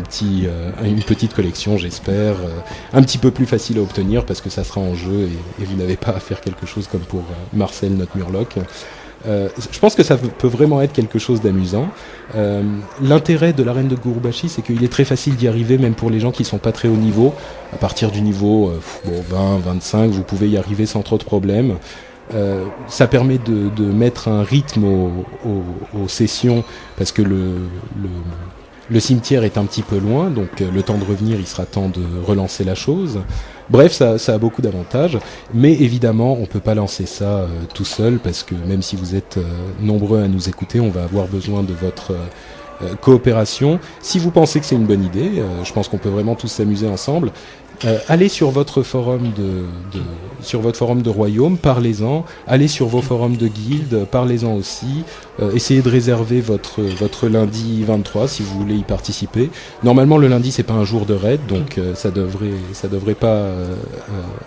une petite collection, j'espère, un petit peu plus facile à obtenir parce que ça sera en jeu et vous n'avez pas à faire quelque chose comme pour Marcel, notre Murloc. Je pense que ça peut vraiment être quelque chose d'amusant. L'intérêt de l'arène de Gurubashi, c'est qu'il est très facile d'y arriver, même pour les gens qui sont pas très haut niveau. À partir du niveau 20, 25, vous pouvez y arriver sans trop de problèmes. Ça permet de mettre un rythme aux sessions, parce que le cimetière est un petit peu loin, donc le temps de revenir, il sera temps de relancer la chose. Bref, ça a beaucoup d'avantages, mais évidemment, on peut pas lancer ça tout seul, parce que même si vous êtes nombreux à nous écouter, on va avoir besoin de votre coopération. Si vous pensez que c'est une bonne idée, je pense qu'on peut vraiment tous s'amuser ensemble. Allez sur votre forum sur votre forum de royaume, parlez-en. Allez sur vos forums de guildes, parlez-en aussi. Essayez de réserver votre lundi 23 si vous voulez y participer. Normalement, le lundi c'est pas un jour de raid, donc ça devrait pas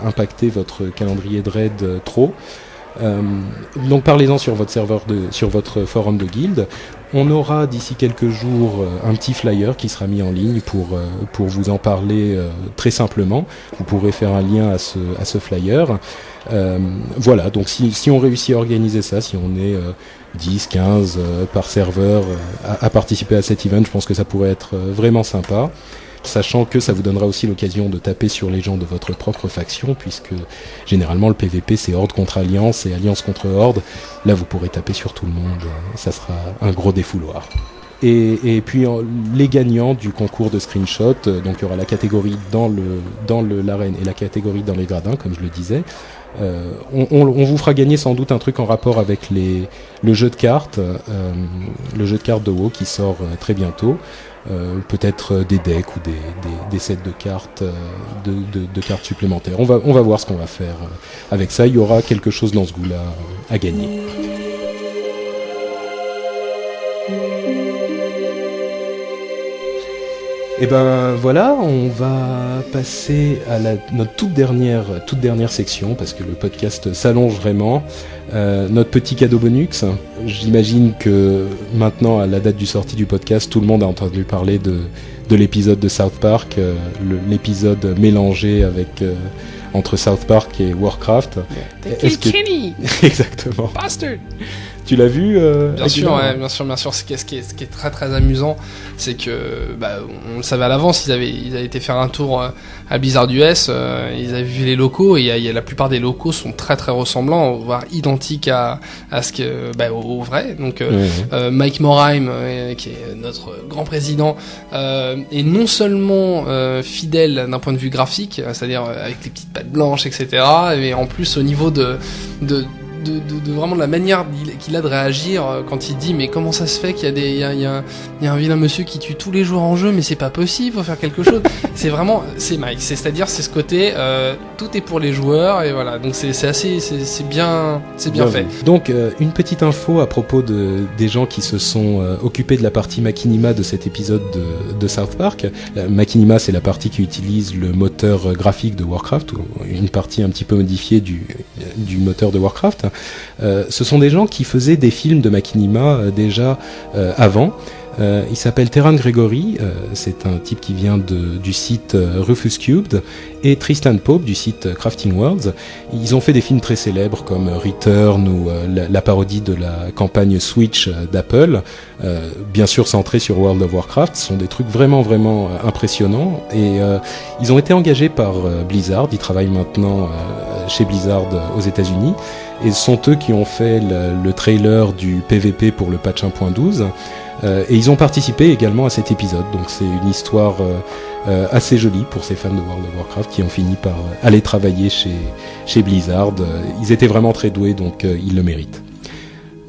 impacter votre calendrier de raid trop. Donc parlez-en sur votre sur votre forum de guilde. On aura d'ici quelques jours un petit flyer qui sera mis en ligne pour vous en parler très simplement. Vous pourrez faire un lien à ce flyer. Voilà, donc si on réussit à organiser ça, si on est 10, 15 par serveur à participer à cet event, je pense que ça pourrait être vraiment sympa. Sachant que ça vous donnera aussi l'occasion de taper sur les gens de votre propre faction, puisque généralement le PVP c'est Horde contre Alliance et Alliance contre Horde. Là vous pourrez taper sur tout le monde, ça sera un gros défouloir. Et puis les gagnants du concours de screenshot, donc il y aura la catégorie dans l'arène et la catégorie dans les gradins, comme je le disais. On vous fera gagner sans doute un truc en rapport avec le jeu de cartes de WoW qui sort très bientôt. Peut-être des decks ou des sets de cartes de cartes supplémentaires. On va voir ce qu'on va faire avec ça. Il y aura quelque chose dans ce goût-là à gagner. Et ben voilà, on va passer à notre toute dernière section, parce que le podcast s'allonge vraiment. Notre petit cadeau bonus. J'imagine que maintenant, à la date du sortie du podcast, tout le monde a entendu parler de l'épisode de South Park, l'épisode mélangé avec entre South Park et Warcraft. Kenny. Exactement. Bastard. Tu l'as vu Bien sûr. Ce qui est très très amusant, c'est que on le savait à l'avance. Ils avaient été faire un tour à Blizzard US. Ils avaient vu les locaux et la plupart des locaux sont très très ressemblants, voire identiques à ce que au vrai. Donc Mike Morheim, qui est notre grand président, est non seulement fidèle d'un point de vue graphique, c'est-à-dire avec les petites pattes blanches, etc. Mais en plus au niveau de vraiment de la manière qu'il a de réagir quand il dit mais comment ça se fait qu'il y a un vilain monsieur qui tue tous les jours en jeu, mais c'est pas possible, faut faire quelque chose. C'est Mike, c'est-à-dire c'est ce côté tout est pour les joueurs et voilà, donc c'est bien fait. Donc une petite info à propos des gens qui se sont occupés de la partie Machinima de cet épisode de South Park. La Machinima, c'est la partie qui utilise le moteur graphique de Warcraft, ou une partie un petit peu modifiée du moteur de Warcraft. Ce sont des gens qui faisaient des films de Machinima déjà avant. Il s'appelle Terran Gregory, c'est un type qui vient du site Rufus Cubed, et Tristan Pope du site Crafting Worlds. Ils ont fait des films très célèbres comme Return ou la parodie de la campagne Switch d'Apple, bien sûr centrés sur World of Warcraft. Ce sont des trucs vraiment vraiment impressionnants, et ils ont été engagés par Blizzard. Ils travaillent maintenant chez Blizzard aux États-Unis, et ce sont eux qui ont fait le trailer du PVP pour le patch 1.12. Et ils ont participé également à cet épisode, donc c'est une histoire assez jolie pour ces fans de World of Warcraft qui ont fini par aller travailler chez Blizzard. Ils étaient vraiment très doués, donc ils le méritent.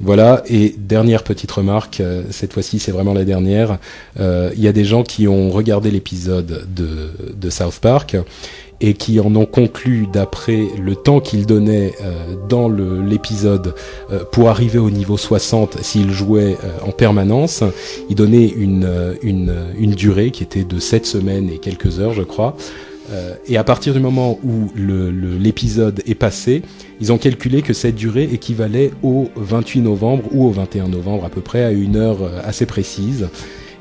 Voilà, et dernière petite remarque, cette fois-ci c'est vraiment la dernière. Il y a des gens qui ont regardé l'épisode de South Park et qui en ont conclu, d'après le temps qu'ils donnaient dans l'épisode pour arriver au niveau 60 s'ils jouaient en permanence, ils donnaient une durée qui était de 7 semaines et quelques heures, je crois. Et à partir du moment où l'épisode est passé, ils ont calculé que cette durée équivalait au 28 novembre ou au 21 novembre à peu près, à une heure assez précise.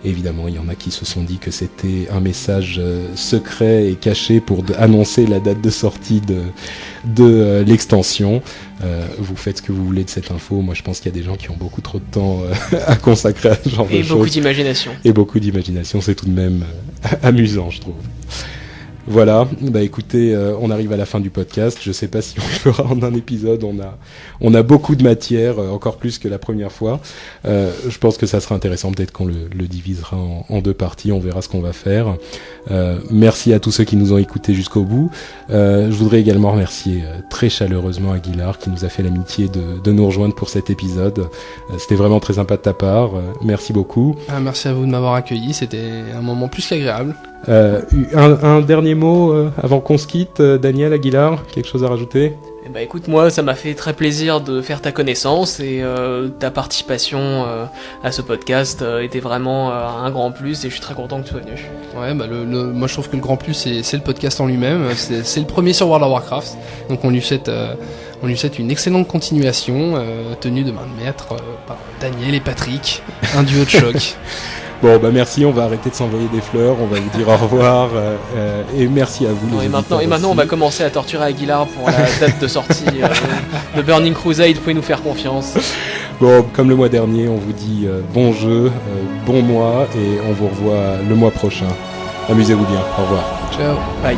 Évidemment, il y en a qui se sont dit que c'était un message secret et caché pour annoncer la date de sortie de l'extension. Vous faites ce que vous voulez de cette info. Moi, je pense qu'il y a des gens qui ont beaucoup trop de temps à consacrer à ce genre de choses. Et beaucoup d'imagination. Et beaucoup d'imagination, c'est tout de même amusant, je trouve. Voilà, bah écoutez, on arrive à la fin du podcast. Je sais pas si on le fera en un épisode. On a beaucoup de matière, encore plus que la première fois. Je pense que ça sera intéressant. Peut-être qu'on le divisera en 2 parties. On verra ce qu'on va faire. Merci à tous ceux qui nous ont écoutés jusqu'au bout. Je voudrais également remercier très chaleureusement Aguilar qui nous a fait l'amitié de nous rejoindre pour cet épisode. C'était vraiment très sympa de ta part. Merci beaucoup. Merci à vous de m'avoir accueilli. C'était un moment plus qu'agréable. Un dernier mot avant qu'on se quitte, Daniel Aguilar, quelque chose à rajouter? Bah écoute, moi ça m'a fait très plaisir de faire ta connaissance et ta participation à ce podcast était vraiment un grand plus et je suis très content que tu sois venu. Ouais, bah moi je trouve que le grand plus c'est le podcast en lui-même, c'est le premier sur World of Warcraft, donc on lui souhaite une excellente continuation tenue de main de maître par Daniel et Patrick, un duo de choc. Bon, bah merci, on va arrêter de s'envoyer des fleurs, on va vous dire au revoir, et merci à vous. Et maintenant on va commencer à torturer Aguilar pour la date de sortie de Burning Crusade, vous pouvez nous faire confiance. Bon, comme le mois dernier, on vous dit bon jeu, bon mois, et on vous revoit le mois prochain. Amusez-vous bien, au revoir. Ciao. Bye.